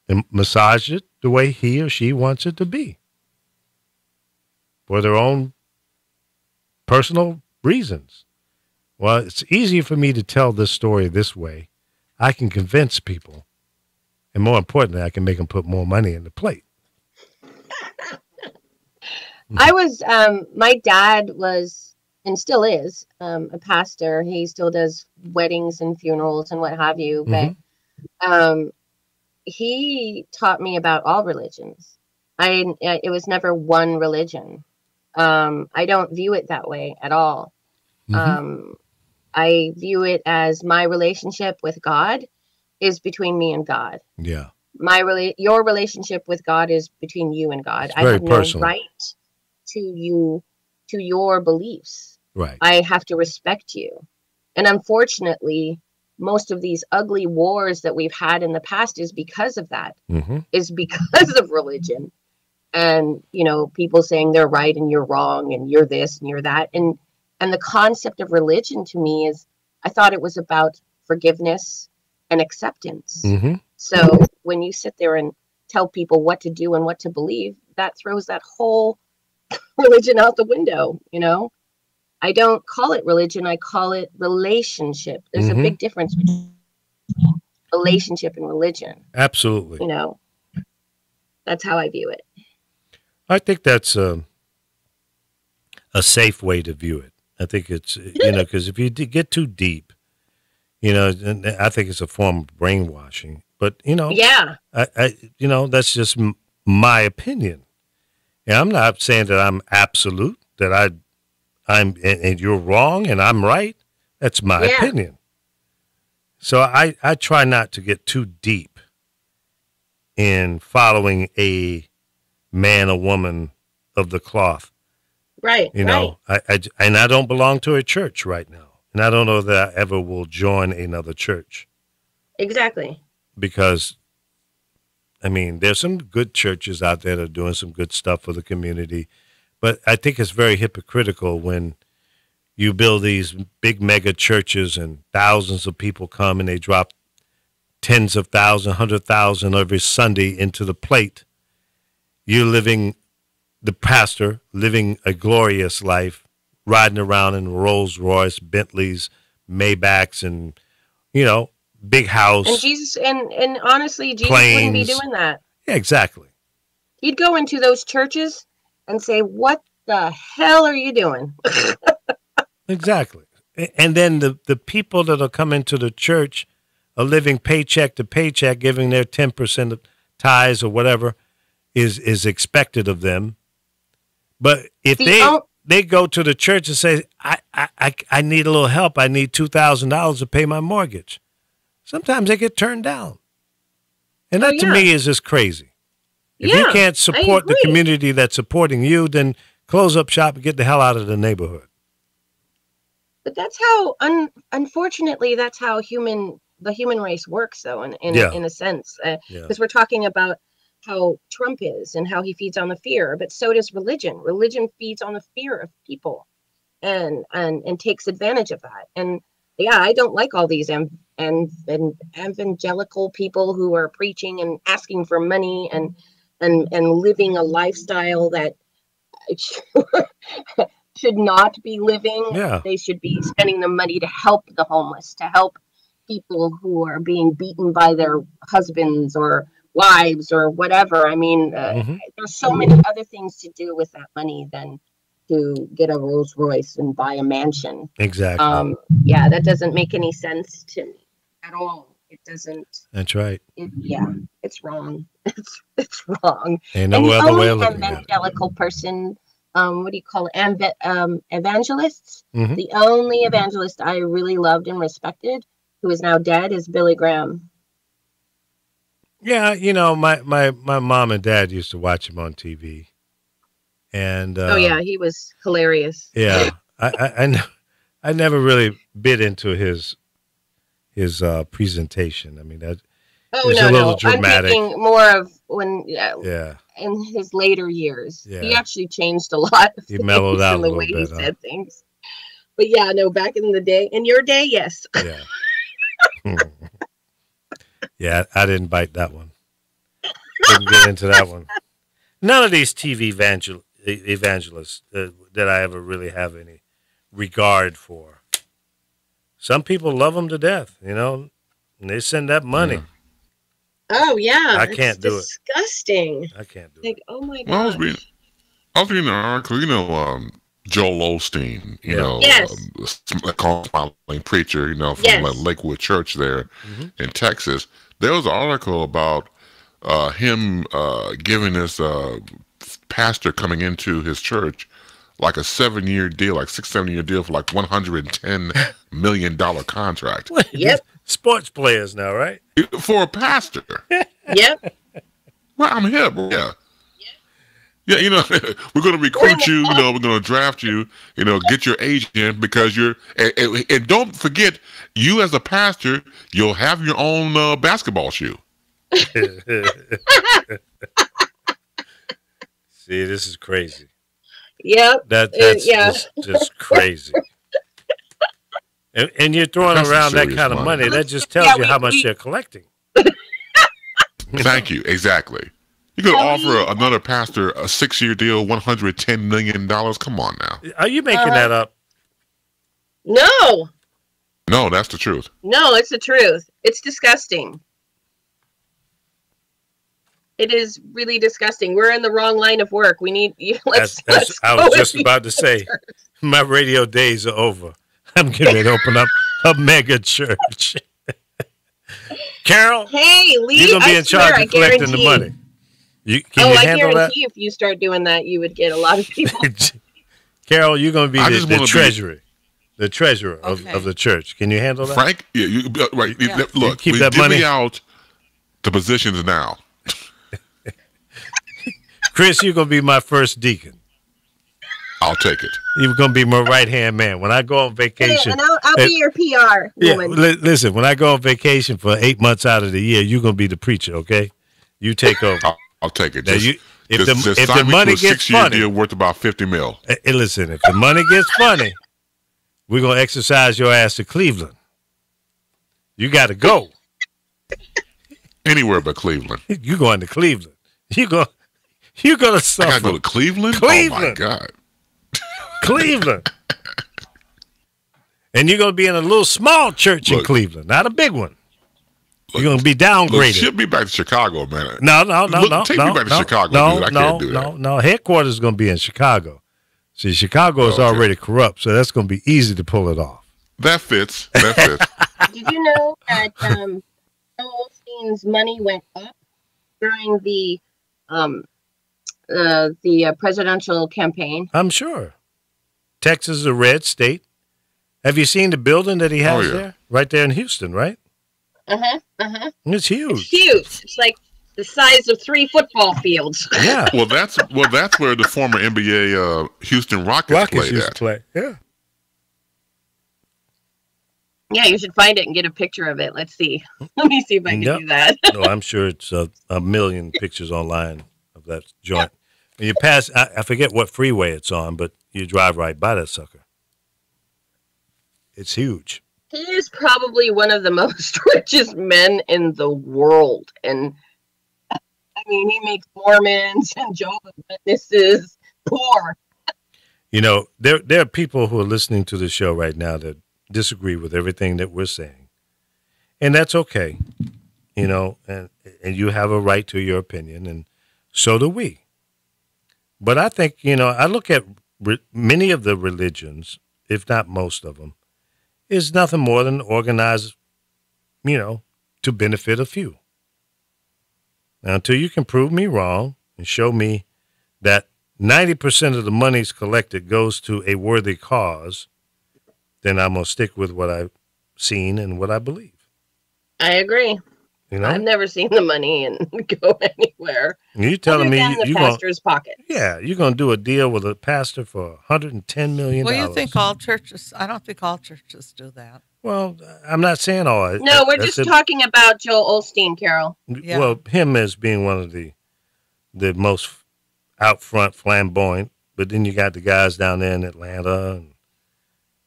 and massaged it the way he or she wants it to be for their own personal reasons. Well, it's easier for me to tell this story this way. I can convince people. And more importantly, I can make them put more money in the plate. I was, my dad was, and still is, a pastor. He still does weddings and funerals and what have you. But he taught me about all religions. It was never one religion. I don't view it that way at all. I view it as my relationship with God is between me and God. Yeah. Your relationship with God is between you and God. It's very I have personal. no right to your beliefs. Right. I have to respect you. And unfortunately, most of these ugly wars that we've had in the past is because of that, is because of religion. and people saying they're right and you're wrong and you're this and you're that. And the concept of religion to me is, I thought it was about forgiveness and acceptance. Mm-hmm. So when you sit there and tell people what to do and what to believe, that throws that whole religion out the window. I don't call it religion, I call it relationship. There's a big difference between relationship and religion. Absolutely. That's how I view it. I think that's a safe way to view it. I think it's, because if you get too deep, I think it's a form of brainwashing. But, yeah, that's just my opinion. And I'm not saying that I'm absolute, that I'm and you're wrong and I'm right. That's my opinion. So I try not to get too deep in following a man or woman of the cloth. Right. I don't belong to a church right now. And I don't know that I ever will join another church. Exactly. Because, there's some good churches out there that are doing some good stuff for the community. But I think it's very hypocritical when you build these big mega churches and thousands of people come and they drop tens of thousands, 100,000 every Sunday into the plate. The pastor living a glorious life, riding around in Rolls Royce, Bentleys, Maybachs, and, big house. And Jesus, and honestly, Jesus planes. Wouldn't be doing that. Yeah, exactly. He'd go into those churches and say, "What the hell are you doing?" Exactly. And then the people that are coming to the church are living paycheck to paycheck, giving their 10% of tithes or whatever is expected of them. But if they go to the church and say, I need a little help, I need $2,000 to pay my mortgage, sometimes they get turned down. And that to me is just crazy. If you can't support the community that's supporting you, then close up shop and get the hell out of the neighborhood. But that's how, unfortunately, that's how the human race works, though, in a sense. Because we're talking about how Trump is and how he feeds on the fear, but so does religion. Religion feeds on the fear of people and takes advantage of that. And I don't like all these evangelical people who are preaching and asking for money and living a lifestyle that should not be living. Yeah. They should be spending the money to help the homeless, to help people who are being beaten by their husbands or wives or whatever. There's so many other things to do with that money than to get a Rolls Royce and buy a mansion. Exactly. That doesn't make any sense to me at all. It doesn't. That's right. It's wrong. It's wrong. Ain't no other way of looking at it. Evangelical person, what do you call it? Evangelists. Mm-hmm. The only evangelist I really loved and respected, who is now dead, is Billy Graham. Yeah, my mom and dad used to watch him on TV. And he was hilarious. Yeah. I never really bit into his presentation. That was a little dramatic. I'm thinking more of when in his later years. Yeah. He actually changed a lot of he mellowed out in the way he said things. But back in the day, in your day, yes. Yeah. Yeah, I didn't bite that one. Didn't get into that one. None of these TV evangelists that I ever really have any regard for. Some people love them to death, and they send that money. Yeah. Oh yeah, I can't do it. Disgusting. I can't do it. Oh my god. Well, I was reading an article. Joel Osteen, called smiling preacher, from Lakewood Church there in Texas. There was an article about him giving this pastor coming into his church like a 7-year deal, like 6-7 year deal for like $110 million contract. Yep. Sports players now, right? For a pastor. Yep. Well, I'm hip. Yeah. Yeah, we're going to recruit you, we're going to draft you, get your agent because you're, and don't forget, you as a pastor, you'll have your own basketball shoe. See, this is crazy. Yep. That's yeah. just crazy. And you're throwing That's around that serious kind of money. That just tells Yeah, you how much they're collecting. Thank you. Exactly. You could offer another pastor a 6-year deal, $110 million. Come on now. Are you making that up? No. No, that's the truth. No, it's the truth. It's disgusting. It is really disgusting. We're in the wrong line of work. We need you. Let's I was just about to say, my radio days are over. I'm getting ready to open up a mega church. Carol, hey, Lee, you're gonna be in charge of collecting the money. Can you handle that? If you start doing that, you would get a lot of people. Carol, you're going to be the treasurer. The treasurer of the church. Can you handle that? Frank, right. Yeah. Look, keep that money out the positions now. Chris, you're going to be my first deacon. I'll take it. You're going to be my right-hand man. When I go on vacation. And I'll be your PR woman. Listen, when I go on vacation for 8 months out of the year, you're going to be the preacher, okay? You take over. I'll take it. Now if the money gets funny, deal worth about $50 million. Hey, listen, if the money gets funny, we're going to exercise your ass to Cleveland. You got to go. Anywhere but Cleveland. You're going to Cleveland. You're going to suffer. I got to go to Cleveland? Cleveland. Oh, my God. Cleveland. And you're going to be in a little small church in Cleveland, not a big one. You're going to be downgraded. Ship me back to Chicago, man. No. Take me back to Chicago, dude. I can't do that. No. Headquarters is going to be in Chicago. See, Chicago is already corrupt, so that's going to be easy to pull it off. That fits. Did you know that Joel Osteen's money went up during the presidential campaign? I'm sure. Texas is a red state. Have you seen the building that he has there? Right there in Houston, right? It's huge. It's huge. It's like the size of 3 football fields. Yeah. Well, that's where the former NBA Houston Rockets played used at. to play. Yeah. Yeah, you should find it and get a picture of it. Let's see. Let me see if I can do that. No, I'm sure it's a million pictures online of that joint. And you pass, I forget what freeway it's on, but you drive right by that sucker. It's huge. He is probably one of the most richest men in the world. And I mean, he makes Mormons and Jehovah's Witnesses poor. You know, there are people who are listening to the show right now that disagree with everything that we're saying. And that's okay. You know, and you have a right to your opinion, and so do we. But I think, you know, I look at many of the religions, if not most of them, is nothing more than organized, you know, to benefit a few. Now, until you can prove me wrong and show me that 90% of the monies collected goes to a worthy cause, then I'm going to stick with what I've seen and what I believe. I agree. You know? I've never seen the money and go anywhere. You telling me you pastor's pocket? Yeah, you're going to do a deal with a pastor for $110 million. Well, you think all churches? I don't think all churches do that. Well, I'm not saying all. No, we're just talking about Joel Osteen, Carol. Yeah. Well, him as being one of the most out front, flamboyant. But then you got the guys down there in Atlanta, and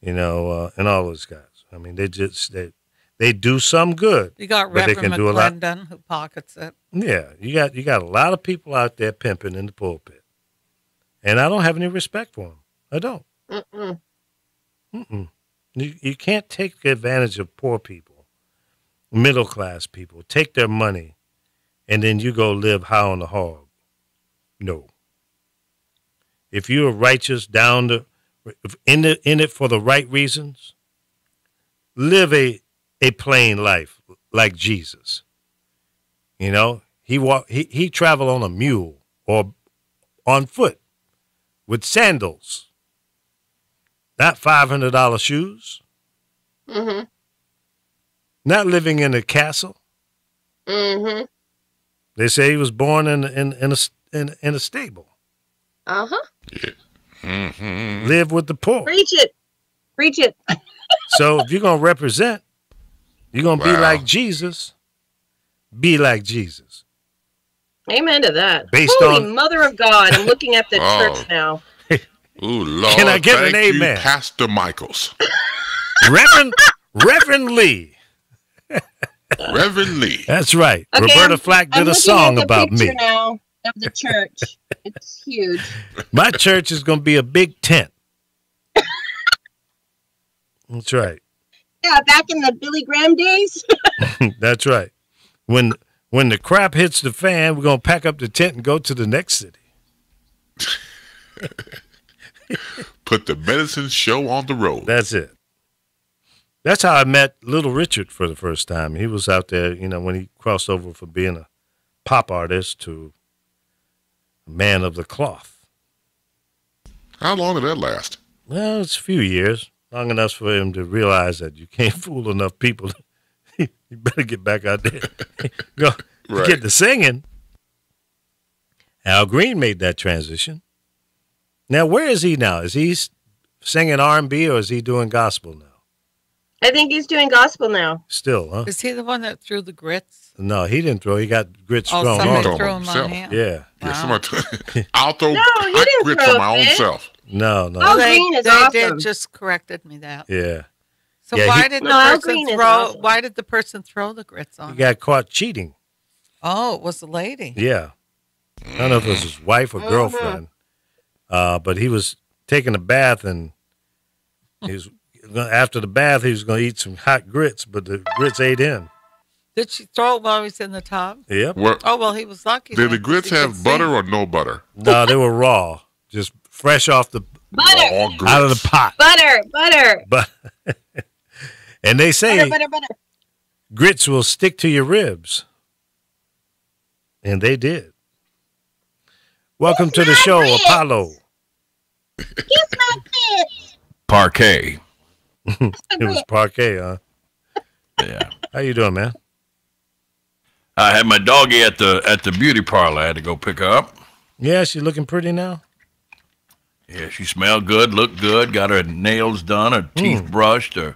you know, and all those guys. I mean, they do some good. You got Reverend McClendon who pockets it. Yeah, you got a lot of people out there pimping in the pulpit, and I don't have any respect for them. I don't. You can't take advantage of poor people, middle class people. Take their money, and then you go live high on the hog. No. If you're righteous, in it for the right reasons, live a plain life like Jesus. You know, he traveled on a mule or on foot with sandals, not $500 shoes. Mm-hmm. Not living in a castle. Mm-hmm. They say he was born in a stable. Uh-huh. Yeah. Mm-hmm. Live with the poor. Preach it. So if you're going to represent, you're going to be like Jesus. Be like Jesus. Amen to that. Based Holy on- Mother of God. I'm looking at the Oh. church now. Ooh, Lord, Can I get an thank you, amen? Pastor Michaels. Reverend Lee. Reverend Lee. That's right. Okay, Roberta Flack did I'm a looking song at the about picture me. now of the church. It's huge. My church is going to be a big tent. That's right. Yeah, back in the Billy Graham days. That's right. When the crap hits the fan, we're going to pack up the tent and go to the next city. Put the medicine show on the road. That's it. That's how I met Little Richard for the first time. He was out there, when he crossed over from being a pop artist to a man of the cloth. How long did that last? Well, it's a few years, long enough for him to realize that you can't fool enough people. You better get back out there. Go Right. get to singing. Al Green made that transition. Now, where is he now? Is he singing R&B or is he doing gospel now? I think he's doing gospel now. Still, huh? Is he the one that threw the grits? No, he didn't throw. He got grits Oh, thrown somebody on him. threw him on himself. him. Yeah. Yeah, Wow. somebody I'll throw No, you hot didn't grits throw on my a own fit. self. No. Al They, Green is they awesome. did just corrected me that. Yeah. So Yeah, why did the No, Al person Green is throw? awesome. Why did the person throw the grits on? He him? got caught cheating. Oh, it was the lady. Yeah. I don't know if it was his wife or girlfriend. But he was taking a bath and he was after the bath he was going to eat some hot grits, but the grits ate him. Did she throw it while he was in the tub? Yep. Oh well, he was lucky. Did then, the 'cause grits he could have butter sing. or no butter? No, they were raw, just fresh off the Butter, All grits. out of the pot. butter. But and they say Butter. grits will stick to your ribs. And they did. Welcome to the show, grits. Apollo. Kiss my tits. Parquet. It was parquet, huh? Yeah. How you doing, man? I had my doggie at the beauty parlor. I had to go pick her up. Yeah, she looking pretty now. Yeah, she smelled good, looked good, got her nails done, her teeth brushed, her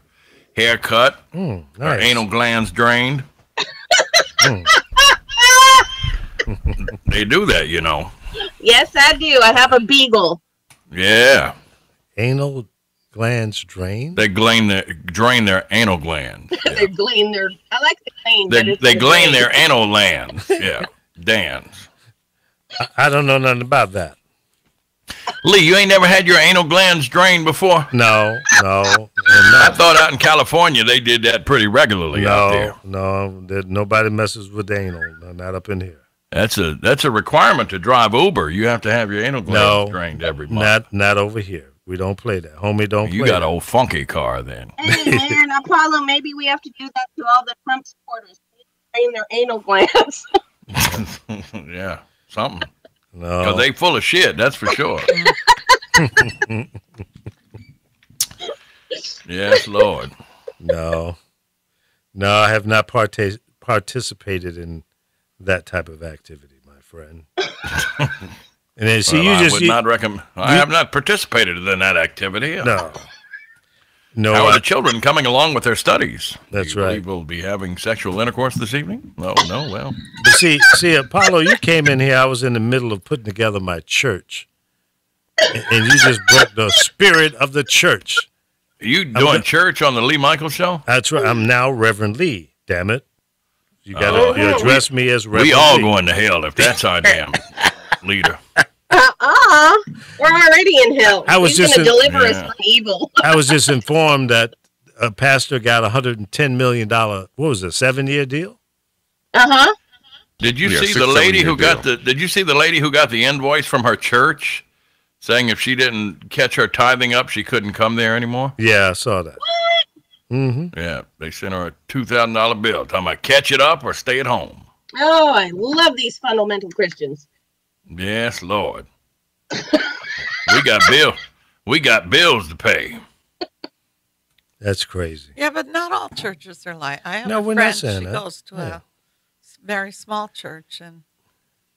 hair cut, her Nice. anal glands drained. They do that, Yes, I do. I have a beagle. Yeah. Anal glands drained. They drain their anal glands. They're glean. I like the clean. but They it's they the glean glean. their anal glands. Yeah. Dans. I don't know nothing about that. Lee, you ain't never had your anal glands drained before? No. I thought out in California they did that pretty regularly out there. No, nobody messes with anal. No, not up in here. That's a requirement to drive Uber. You have to have your anal glands drained every month. Not over here. We don't play that. Homie, don't You play got that. an old funky car then. Hey, man, Apollo, maybe we have to do that to all the Trump supporters. Drain their anal glands. Yeah, something. No. Because they full of shit, that's for sure. Yes, Lord. No, I have not participated in that type of activity, my friend. And then, see, Well, you I just would not recommend. I have not participated in that activity. No. How are the children coming along with their studies? That's Do you right. believe we'll be having sexual intercourse this evening? No, well. But see, Apollo, you came in here. I was in the middle of putting together my church, and you just broke the spirit of the church. You doing church on the Lee Michaels show? That's right. I'm now Reverend Lee. Damn it! You got to address me as Reverend We all Lee. going to hell if that's our damn leader. We're already in hell. I was He's just going to in- deliver us Yeah. from evil. I was just informed that a pastor got $110 million. What was it? 7-year deal? Uh-huh. Did you Yeah, see 6, the 7 lady year who got deal. Did you see the lady who got the invoice from her church saying if she didn't catch her tithing up, she couldn't come there anymore? Yeah, I saw that. Mm-hmm. Yeah, they sent her a $2,000 bill. Talking about catch it up or stay at home. Oh, I love these fundamental Christians. Yes, Lord. We got bills to pay. That's crazy. Yeah, but not all churches are like. I have No, a we're not friend. saying She that. goes to Yeah. a very small church, and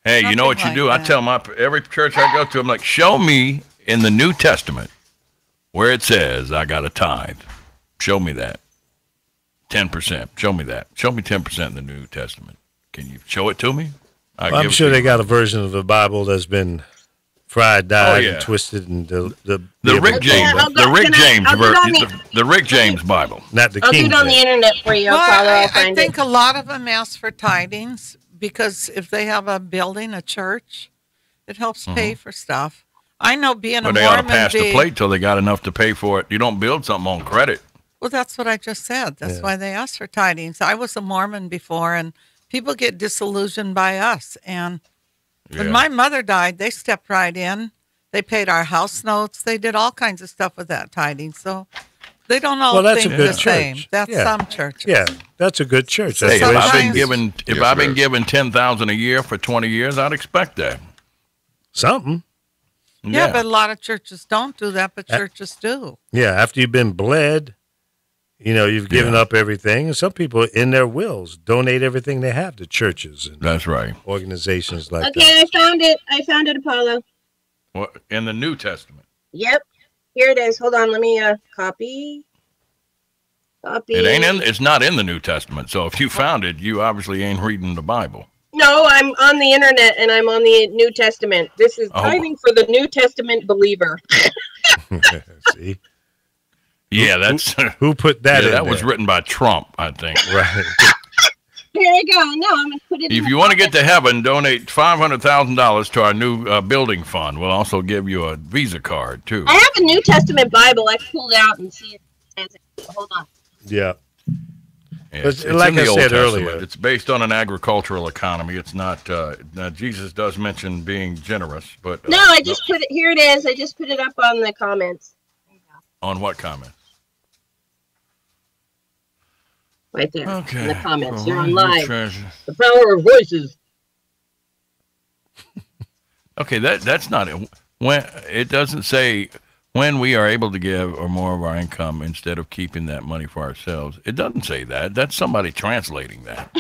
Hey, you know what you Something do? like I tell every church I go to, I'm like, show me in the New Testament where it says I got a tithe. Show me that. 10%. Show me that. Show me 10% in the New Testament. Can you show it to me? I'm sure they got a version of the Bible that's been fried, dyed, and twisted, and the Rick James Bible, not the I'll King do it on the internet for you. Well, I'll I think a lot of them ask for tidings because if they have a building, a church, it helps pay for stuff. I know being a Mormon. But they ought to pass the plate till they got enough to pay for it. You don't build something on credit. Well, that's what I just said. That's why they ask for tidings. I was a Mormon before, and people get disillusioned by us. And when my mother died, they stepped right in. They paid our house notes. They did all kinds of stuff with that tidings. So they don't all think the same. That's some churches. Yeah, that's a good church. Hey, if I've been given $10,000 a year for 20 years, I'd expect that. Something. Yeah, but a lot of churches don't do that, but churches do. Yeah, after you've been bled, you've given up everything. And some people, in their wills, donate everything they have to churches. And that's right. Organizations like that. Okay, I found it, Apollo. What, in the New Testament? Yep. Here it is. Hold on. Let me copy. It's not in the New Testament. So if you found it, you obviously ain't reading the Bible. No, I'm on the internet and I'm on the New Testament. This is tithing for the New Testament believer. See? Yeah, that's who put that in that there? was written by Trump, I think. Right. Here I go. No, I'm going to put it If you want to get to heaven, donate $500,000 to our new building fund. We'll also give you a Visa card, too. I have a New Testament Bible. I pulled out and see it. Hold on. Yeah. It's like in the I Old said Testament. earlier. It's based on an agricultural economy. It's not. Now Jesus does mention being generous, but no, I just put it. Here it is. I just put it up on the comments. On what comments? Right there. Okay. In the comments. Well, You're on live. treasure. The power of voices. Okay, that's not it. When it doesn't say when we are able to give or more of our income instead of keeping that money for ourselves. It doesn't say that. That's somebody translating that.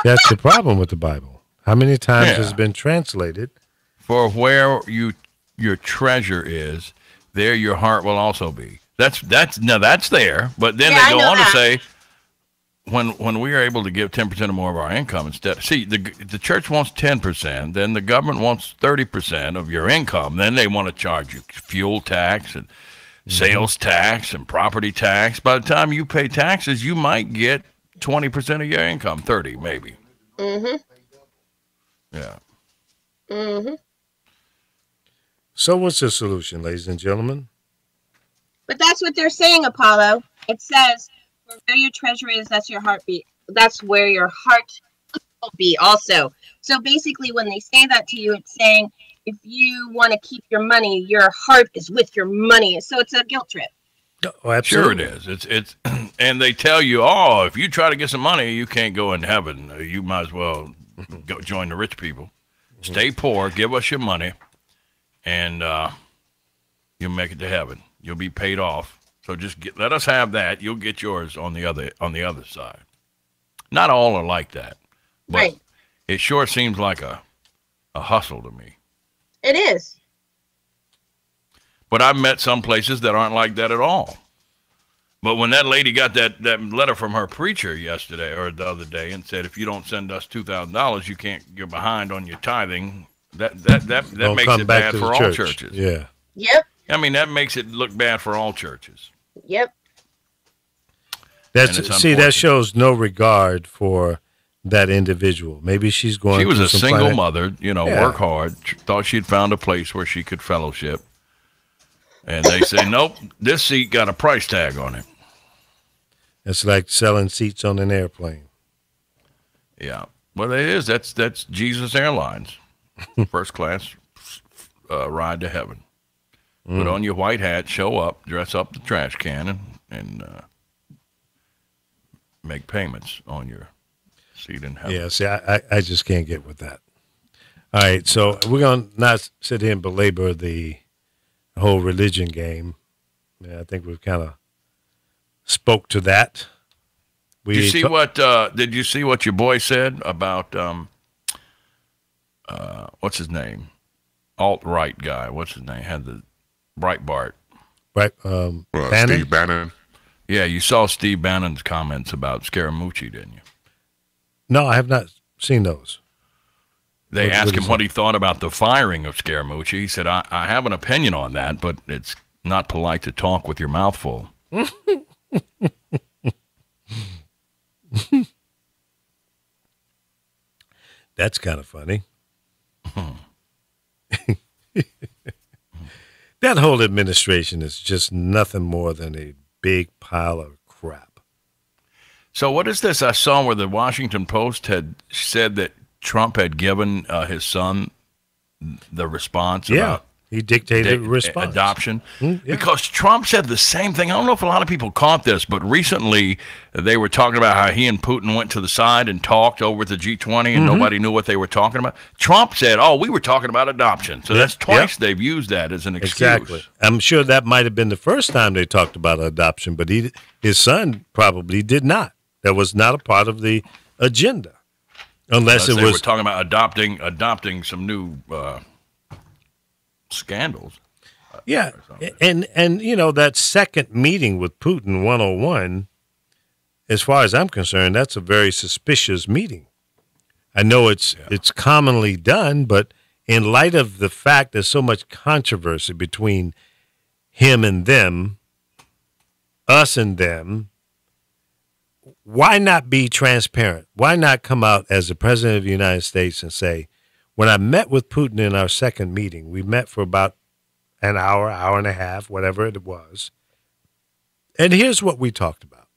That's the problem with the Bible. How many times has it been translated? For where your treasure is, there your heart will also be. That's there. But then they go on to say, when we are able to give 10% or more of our income instead. See, the church wants 10%, then the government wants 30% of your income. Then they want to charge you fuel tax and sales tax and property tax. By the time you pay taxes, you might get 20% of your income, 30 maybe. Mm-hmm. Yeah. Mm-hmm. So what's the solution, ladies and gentlemen? But that's what they're saying, Apollo. It says, where your treasure is, that's your heartbeat. That's where your heart will be also. So basically, when they say that to you, it's saying, if you want to keep your money, your heart is with your money. So it's a guilt trip. Oh, absolutely. Sure it is. It's and they tell you, oh, if you try to get some money, you can't go in heaven. You might as well go join the rich people. Stay poor, give us your money, and you'll make it to heaven. You'll be paid off. So just let us have that. You'll get yours on the other side. Not all are like that, but it sure seems like a hustle to me. It is. But I've met some places that aren't like that at all. But when that lady got that letter from her preacher yesterday or the other day and said, if you don't send us $2,000, you're behind on your tithing. That makes it bad for all churches. Yeah. Yep. I mean, that makes it look bad for all churches. Yep. That shows no regard for that individual. Maybe she's going. She was a single mother, work hard, thought she'd found a place where she could fellowship. And they say, nope, this seat got a price tag on it. It's like selling seats on an airplane. Yeah. Well, it is. That's Jesus Airlines. First class ride to heaven. Put on your white hat, show up, dress up the trash can, and make payments on your seat in heaven. Yeah, see, I just can't get with that. All right, so we're going to not sit here and belabor the whole religion game. Yeah, I think we've kind of spoke to that. Did you see what your boy said about what's his name? Alt-right guy. What's his name? Had the Breitbart. Right. Bannon? Steve Bannon. Yeah, you saw Steve Bannon's comments about Scaramucci, didn't you? No, I have not seen those. They asked him what he thought about the firing of Scaramucci. He said, I have an opinion on that, but it's not polite to talk with your mouth full. That's kind of funny. That whole administration is just nothing more than a big pile of crap. So what is this I saw where the Washington Post had said that Trump had given his son the response about he dictated response. Adoption? Because Trump said the same thing. I don't know if a lot of people caught this, but recently they were talking about how he and Putin went to the side and talked over at the G20 and nobody knew what they were talking about. Trump said, we were talking about adoption. So that's twice they've used that as an excuse. Exactly. I'm sure that might have been the first time they talked about adoption, but his son probably did not. That was not a part of the agenda. Unless they it was were talking about adopting some new scandals. Yeah. And that second meeting with Putin 101, as far as I'm concerned, that's a very suspicious meeting. I know it's commonly done, but in light of the fact there's so much controversy between him and them, us and them, why not be transparent? Why not come out as the president of the United States and say, when I met with Putin in our second meeting, we met for about an hour, hour and a half, whatever it was, and here's what we talked about.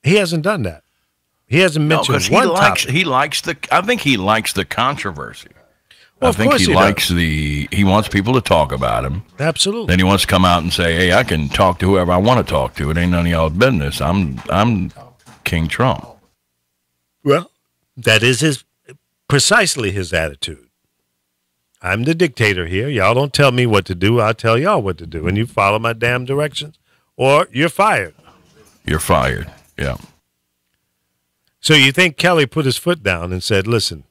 He hasn't done that. He hasn't mentioned one topic. I think he likes the controversy. Well, I think he likes he wants people to talk about him. Absolutely. Then he wants to come out and say, hey, I can talk to whoever I want to talk to. It ain't none of y'all's business. I'm King Trump. Well, that is precisely his attitude. I'm the dictator here. Y'all don't tell me what to do. I'll tell y'all what to do. And you follow my damn directions or you're fired. You're fired. Yeah. So you think Kelly put his foot down and said, listen,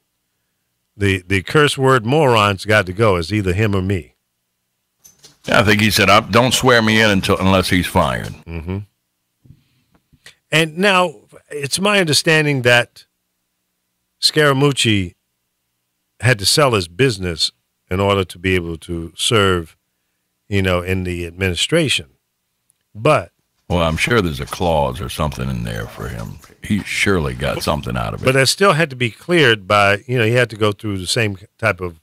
the curse word moron's got to go. It's either him or me. Yeah, I think he said, don't swear me in unless he's fired. Mm-hmm. And now it's my understanding that Scaramucci had to sell his business in order to be able to serve, in the administration. But well, I'm sure there's a clause or something in there for him. He surely got something out of it. But that still had to be cleared by, he had to go through the same type of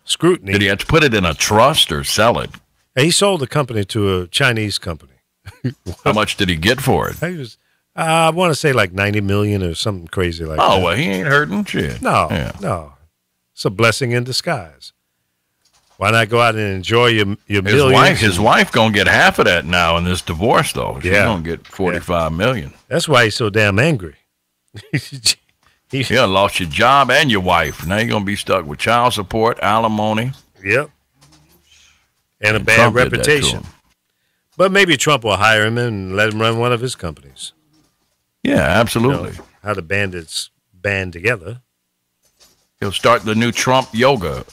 scrutiny. Did he have to put it in a trust or sell it? He sold the company to a Chinese company. How much did he get for it? I want to say like $90 million or something crazy like that. Oh, well, he ain't hurting shit. No. It's a blessing in disguise. Why not go out and enjoy your millions? His wife gonna get half of that now in this divorce, though. She's gonna get $45 million. That's why he's so damn angry. You done lost your job and your wife. Now you're gonna be stuck with child support, alimony. Yep. And a bad reputation. But maybe Trump will hire him and let him run one of his companies. Yeah, absolutely. How the bandits band together. He'll start the new Trump yoga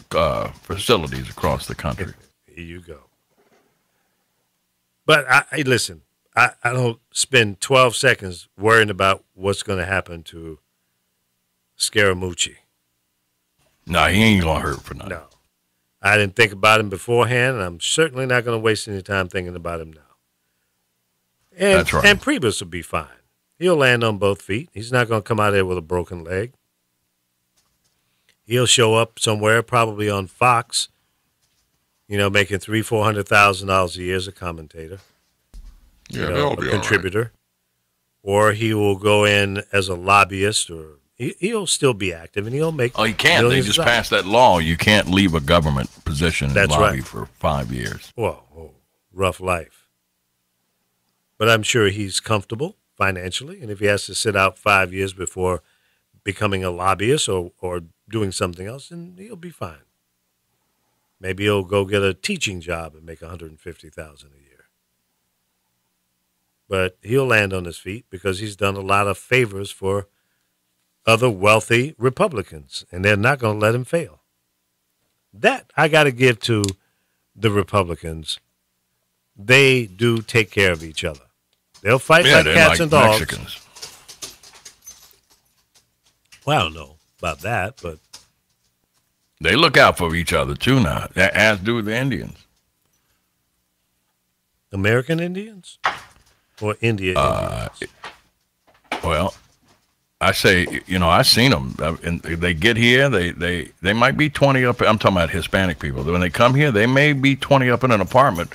facilities across the country. Here you go. But listen, I don't spend 12 seconds worrying about what's going to happen to Scaramucci. No, he ain't going to hurt for nothing. No. I didn't think about him beforehand, and I'm certainly not going to waste any time thinking about him now. And, that's right. And Priebus will be fine. He'll land on both feet. He's not going to come out there with a broken leg. He'll show up somewhere, probably on Fox, making $300,000-$400,000 a year as a commentator. Yeah, they'll be a contributor. Right. Or he will go in as a lobbyist, or he'll still be active, and he'll make. Oh, he can't. They just passed that law. You can't leave a government position and lobby for 5 years. Well, rough life. But I'm sure he's comfortable financially, and if he has to sit out 5 years before becoming a lobbyist or doing something else, then he'll be fine. Maybe he'll go get a teaching job and make $150,000 a year. But he'll land on his feet because he's done a lot of favors for other wealthy Republicans, and they're not going to let him fail. That I got to give to the Republicans. They do take care of each other. They'll fight like cats and dogs. Mexicans. Well, I don't know about that, but they look out for each other too now, as do the Indians. American Indians or India Indians? Well, I say, I seen them. And they get here, they might be 20 up. I'm talking about Hispanic people. When they come here, they may be 20 up in an apartment,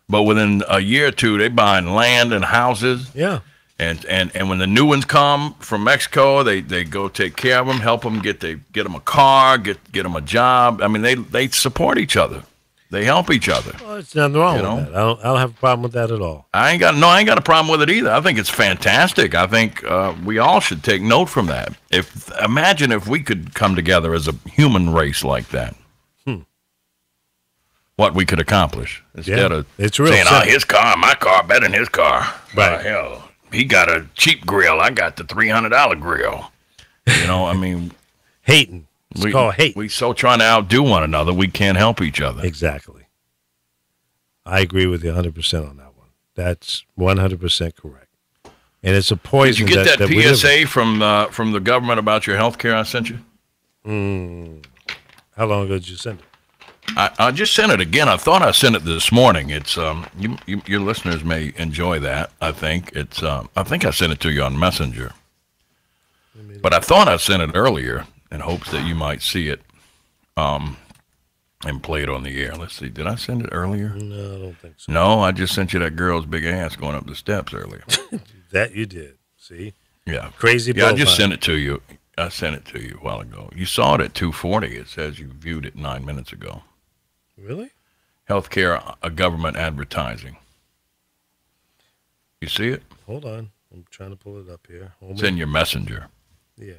but within a year or two, they buying land and houses. Yeah. And when the new ones come from Mexico, they go take care of them, help them get them a car, get them a job. I mean, they support each other. They help each other. Well, it's nothing wrong with that. I don't have a problem with that at all. I ain't got a problem with it either. I think it's fantastic. I think we all should take note from that. Imagine if we could come together as a human race like that. What we could accomplish instead of saying, his car, my car, better than his car. Right. Hell, he got a cheap grill. I got the $300 grill. I mean, hating. It's called hate. We so trying to outdo one another, we can't help each other. Exactly. I agree with you 100% on that one. That's 100% correct. And it's a poison. Did you get that PSA from the government about your health care I sent you? How long ago did you send it? I just sent it again. I thought I sent it this morning. It's your listeners may enjoy that. I think it's I think I sent it to you on Messenger, but I thought I sent it earlier in hopes that you might see it, and play it on the air. Let's see. Did I send it earlier? No, I don't think so. No, I just sent you that girl's big ass going up the steps earlier. That you did. See? Yeah. Crazy. Yeah, I just sent it to you. I sent it to you a while ago. You saw it at 2:40. It says you viewed it 9 minutes ago. Really? Healthcare, government advertising. You see it? Hold on. I'm trying to pull it up here. It's in your Messenger. Yeah.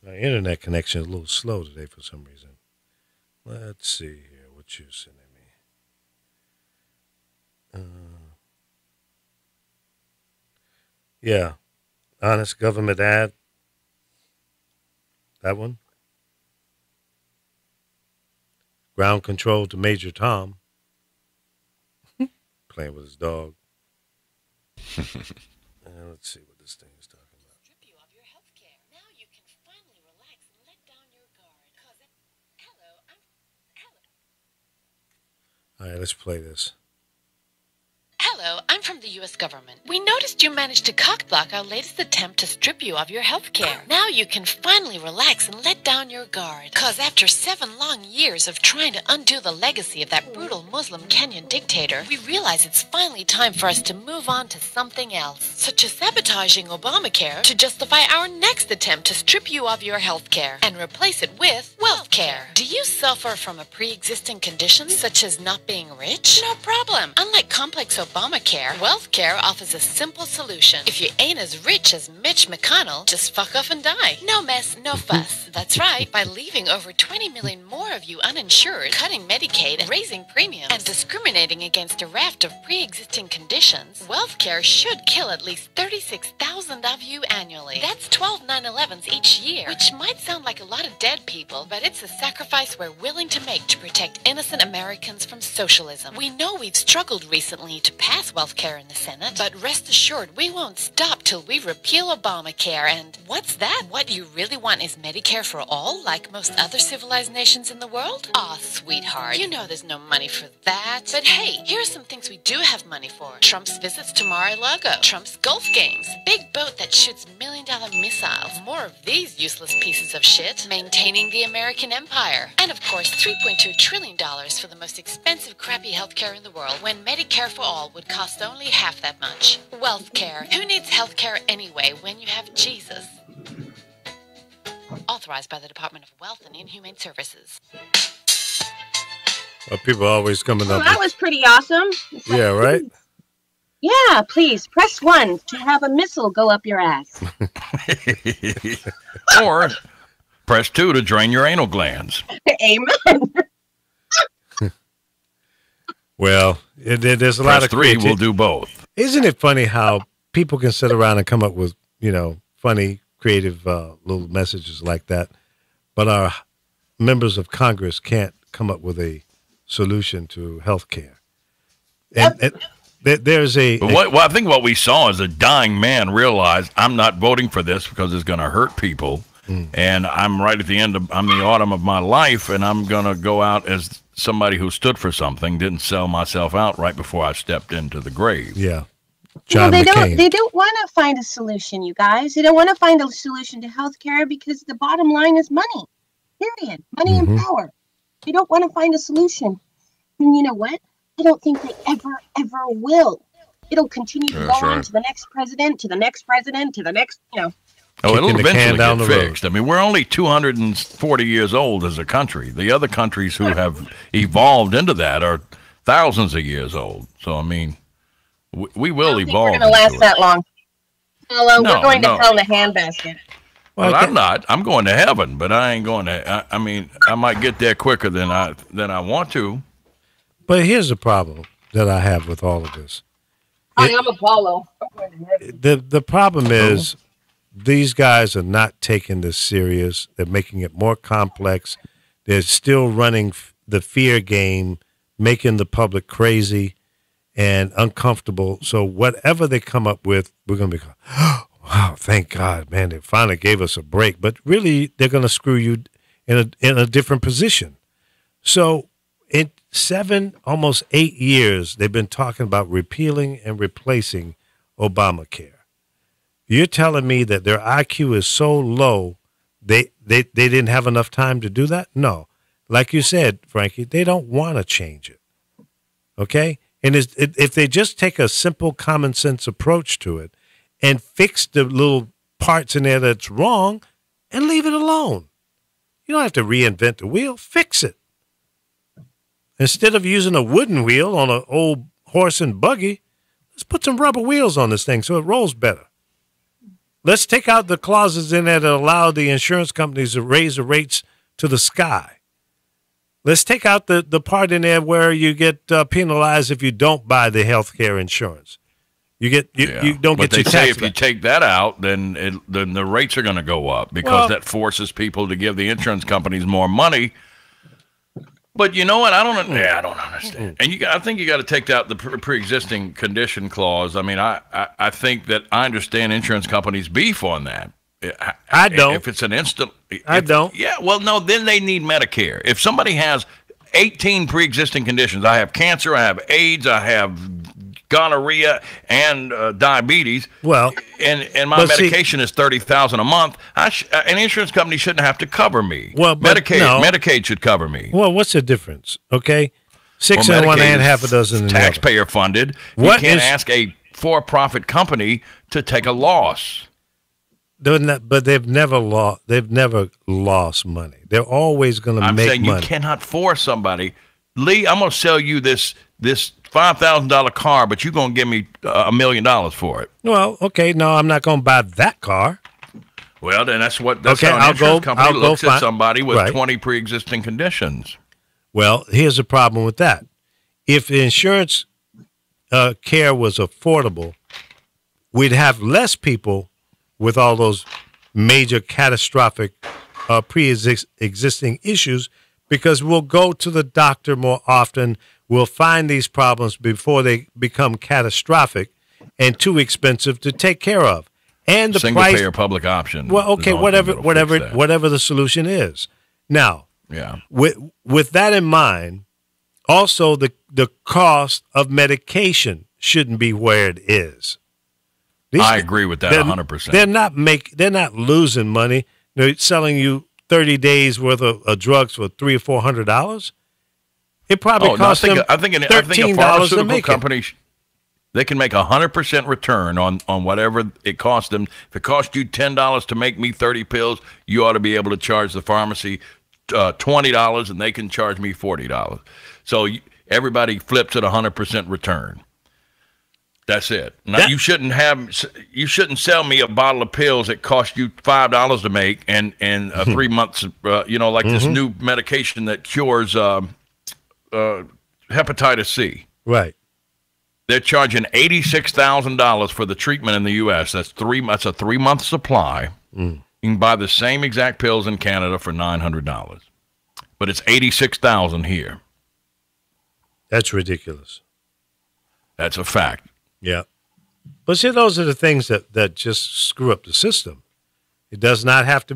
My internet connection is a little slow today for some reason. Let's see here what you're sending me. Yeah. Honest government ad. That one. Ground control to Major Tom. Playing with his dog. Let's see what this thing is talking about. Strip you of your health care. Now you can finally relax and let down your guard. All right, let's play this. Hello, I'm from the U.S. government. We noticed you managed to cockblock our latest attempt to strip you of your health care. Now you can finally relax and let down your guard. Because after 7 long years of trying to undo the legacy of that brutal Muslim Kenyan dictator, we realize it's finally time for us to move on to something else, such as sabotaging Obamacare to justify our next attempt to strip you of your health care and replace it with wealth care. Do you suffer from a pre-existing condition, such as not being rich? No problem. Unlike complex Obamacare, wealth care offers a simple solution. If you ain't as rich as Mitch McConnell, just fuck off and die. No mess, no fuss. That's right. By leaving over 20 million more of you uninsured, cutting Medicaid, raising premiums, and discriminating against a raft of pre-existing conditions, wealth care should kill at least 36,000 of you annually. That's 12 9/11s each year, which might sound like a lot of dead people, but it's a sacrifice we're willing to make to protect innocent Americans from socialism. We know we've struggled recently to pass wealth care in the Senate, but rest assured we won't stop till we repeal Obamacare. And what's that? What you really want is Medicare for all, like most other civilized nations in the world? Aw, sweetheart, you know there's no money for that. But hey, here are some things we do have money for. Trump's visits to Mar-a-Lago, Trump's golf games, big boat that shoots million-dollar missiles, more of these useless pieces of shit, maintaining the American empire, and of course $3.2 trillion for the most expensive crappy healthcare in the world, when Medicare for all would cost only half that much. Wealth care. Who needs health care anyway when you have Jesus? Authorized by the Department of Wealth and Inhumane Services. Well, people are always coming up. That was pretty awesome. Yeah, right? Yeah, please press 1 to have a missile go up your ass. Or press 2 to drain your anal glands. Amen. Well, there's a lot of 3 will do both. Isn't it funny how people can sit around and come up with, funny, creative little messages like that, but our members of Congress can't come up with a solution to health care. And there's a. Well, I think what we saw is a dying man realized I'm not voting for this because it's going to hurt people, and I'm right at the end of I'm the autumn of my life, and I'm going to go out as somebody who stood for something, didn't sell myself out right before I stepped into the grave. Yeah. Well, they don't want to find a solution, you guys. They don't want to find a solution to healthcare because the bottom line is money. Period. Money and power. They don't want to find a solution. And you know what? I don't think they ever will. It'll continue to go on to the next president, to the next president, to the next, Oh, it'll eventually get fixed. I mean, we're only 240 years old as a country. The other countries who have evolved into that are thousands of years old. So, I mean, we will evolve. We're going to last that long. Hello, we're going to hell in a handbasket. Well, I'm not. I'm going to heaven, but I ain't going to. I mean, I might get there quicker than I want to. But here's the problem that I have with all of this. I am Apollo. The problem is these guys are not taking this serious. They're making it more complex. They're still running the fear game, making the public crazy and uncomfortable. So whatever they come up with, we're going to be, oh, wow, thank God, man, they finally gave us a break. But really, they're going to screw you in a different position. So in 7, almost 8 years, they've been talking about repealing and replacing Obamacare. You're telling me that their IQ is so low, they didn't have enough time to do that? No. Like you said, Frankie, they don't want to change it. Okay? And if they just take a simple common sense approach to it and fix the little parts in there that's wrong and leave it alone. You don't have to reinvent the wheel. Fix it. Instead of using a wooden wheel on an old horse and buggy, let's put some rubber wheels on this thing so it rolls better. Let's take out the clauses in there that allow the insurance companies to raise the rates to the sky. Let's take out the part in there where you get penalized if you don't buy the health care insurance. You don't get your tax back. If you take that out, then the rates are going to go up because that forces people to give the insurance companies more money. But you know what? I don't understand. And I think you got to take out the pre-existing condition clause. I mean, I think that I understand insurance companies' beef on that. I don't. If it's an instant, I don't. Yeah, well, no, then they need Medicare. If somebody has 18 pre-existing conditions, I have cancer, I have AIDS, I have gonorrhea, and diabetes. Well, and my medication is $30,000 a month. An insurance company shouldn't have to cover me. Well, Medicaid should cover me. Well, what's the difference? Okay, 6 in one hand, half a dozen in the other. Taxpayer funded. You can't ask a for-profit company to take a loss. But they've never lost money. They're always going to make money. I'm saying you cannot force somebody. Lee, I'm going to sell you this $5,000 car, but you're going to give me $1 million for it. Well, okay, no, I'm not going to buy that car. Well, then that's how an insurance company looks at somebody with 20 pre-existing conditions. Well, here's the problem with that. If the insurance care was affordable, we'd have less people with all those major catastrophic pre-existing issues because we'll go to the doctor more often. We'll find these problems before they become catastrophic and too expensive to take care of. And the single-payer public option. Well, okay, whatever the solution is. Now, with that in mind, also the cost of medication shouldn't be where it is. I agree with that 100%. They're not losing money. They're selling you 30 days worth of drugs for $300 or $400. It probably costs them $13 to make company, they can make 100% return on whatever it costs them. If it costs you $10 to make me 30 pills, you ought to be able to charge the pharmacy $20, and they can charge me $40. So everybody flips at 100% return. That's it. Now, you shouldn't sell me a bottle of pills that cost you $5 to make and 3 months. This new medication that cures hepatitis C. Right. They're charging $86,000 for the treatment in the U.S. That's a 3-month supply. You can buy the same exact pills in Canada for $900, but it's $86,000 here. That's ridiculous. That's a fact. Yeah. But see, those are the things that just screw up the system. It does not have to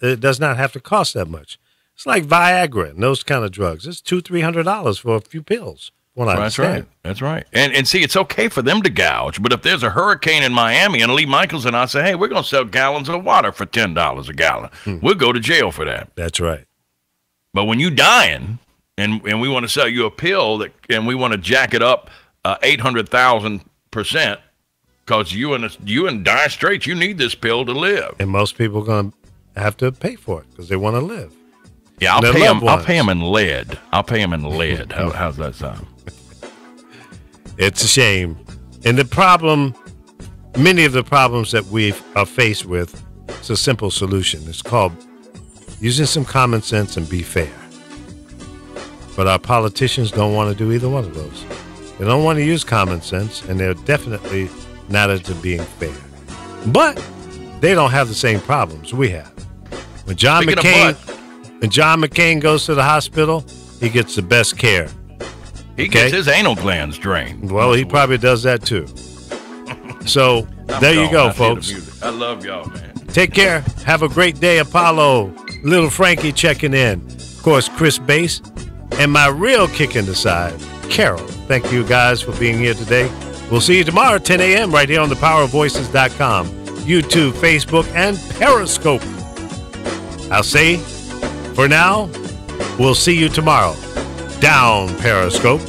it does not have to cost that much. It's like Viagra and those kind of drugs. It's $200-300 for a few pills. That's right. That's right. And see, it's okay for them to gouge, but if there's a hurricane in Miami and Lee Michaels and I say, hey, we're going to sell gallons of water for $10 a gallon, we'll go to jail for that. That's right. But when you dying and we want to sell you a pill and we want to jack it up 800,000%, because you in dire straits, you need this pill to live. And most people are going to have to pay for it because they want to live. Yeah, I'll pay them in lead. I'll pay them in lead. How's that sound? It's a shame. And many of the problems that we are faced with, it's a simple solution. It's called using some common sense and be fair. But our politicians don't want to do either one of those. They don't want to use common sense, and they're definitely not into being fair. But they don't have the same problems we have. When John McCain goes to the hospital, he gets the best care. He gets his anal glands drained. Well, he probably does that too. So there you go, folks. I love y'all, man. Take care. Have a great day, Apollo. Little Frankie checking in. Of course, Chris Bass. And my real kick in the side, Carol. Thank you guys for being here today. We'll see you tomorrow at 10 a.m. right here on thepowervoices.com, YouTube, Facebook, and Periscope. I'll say, for now, we'll see you tomorrow. Down, Periscope.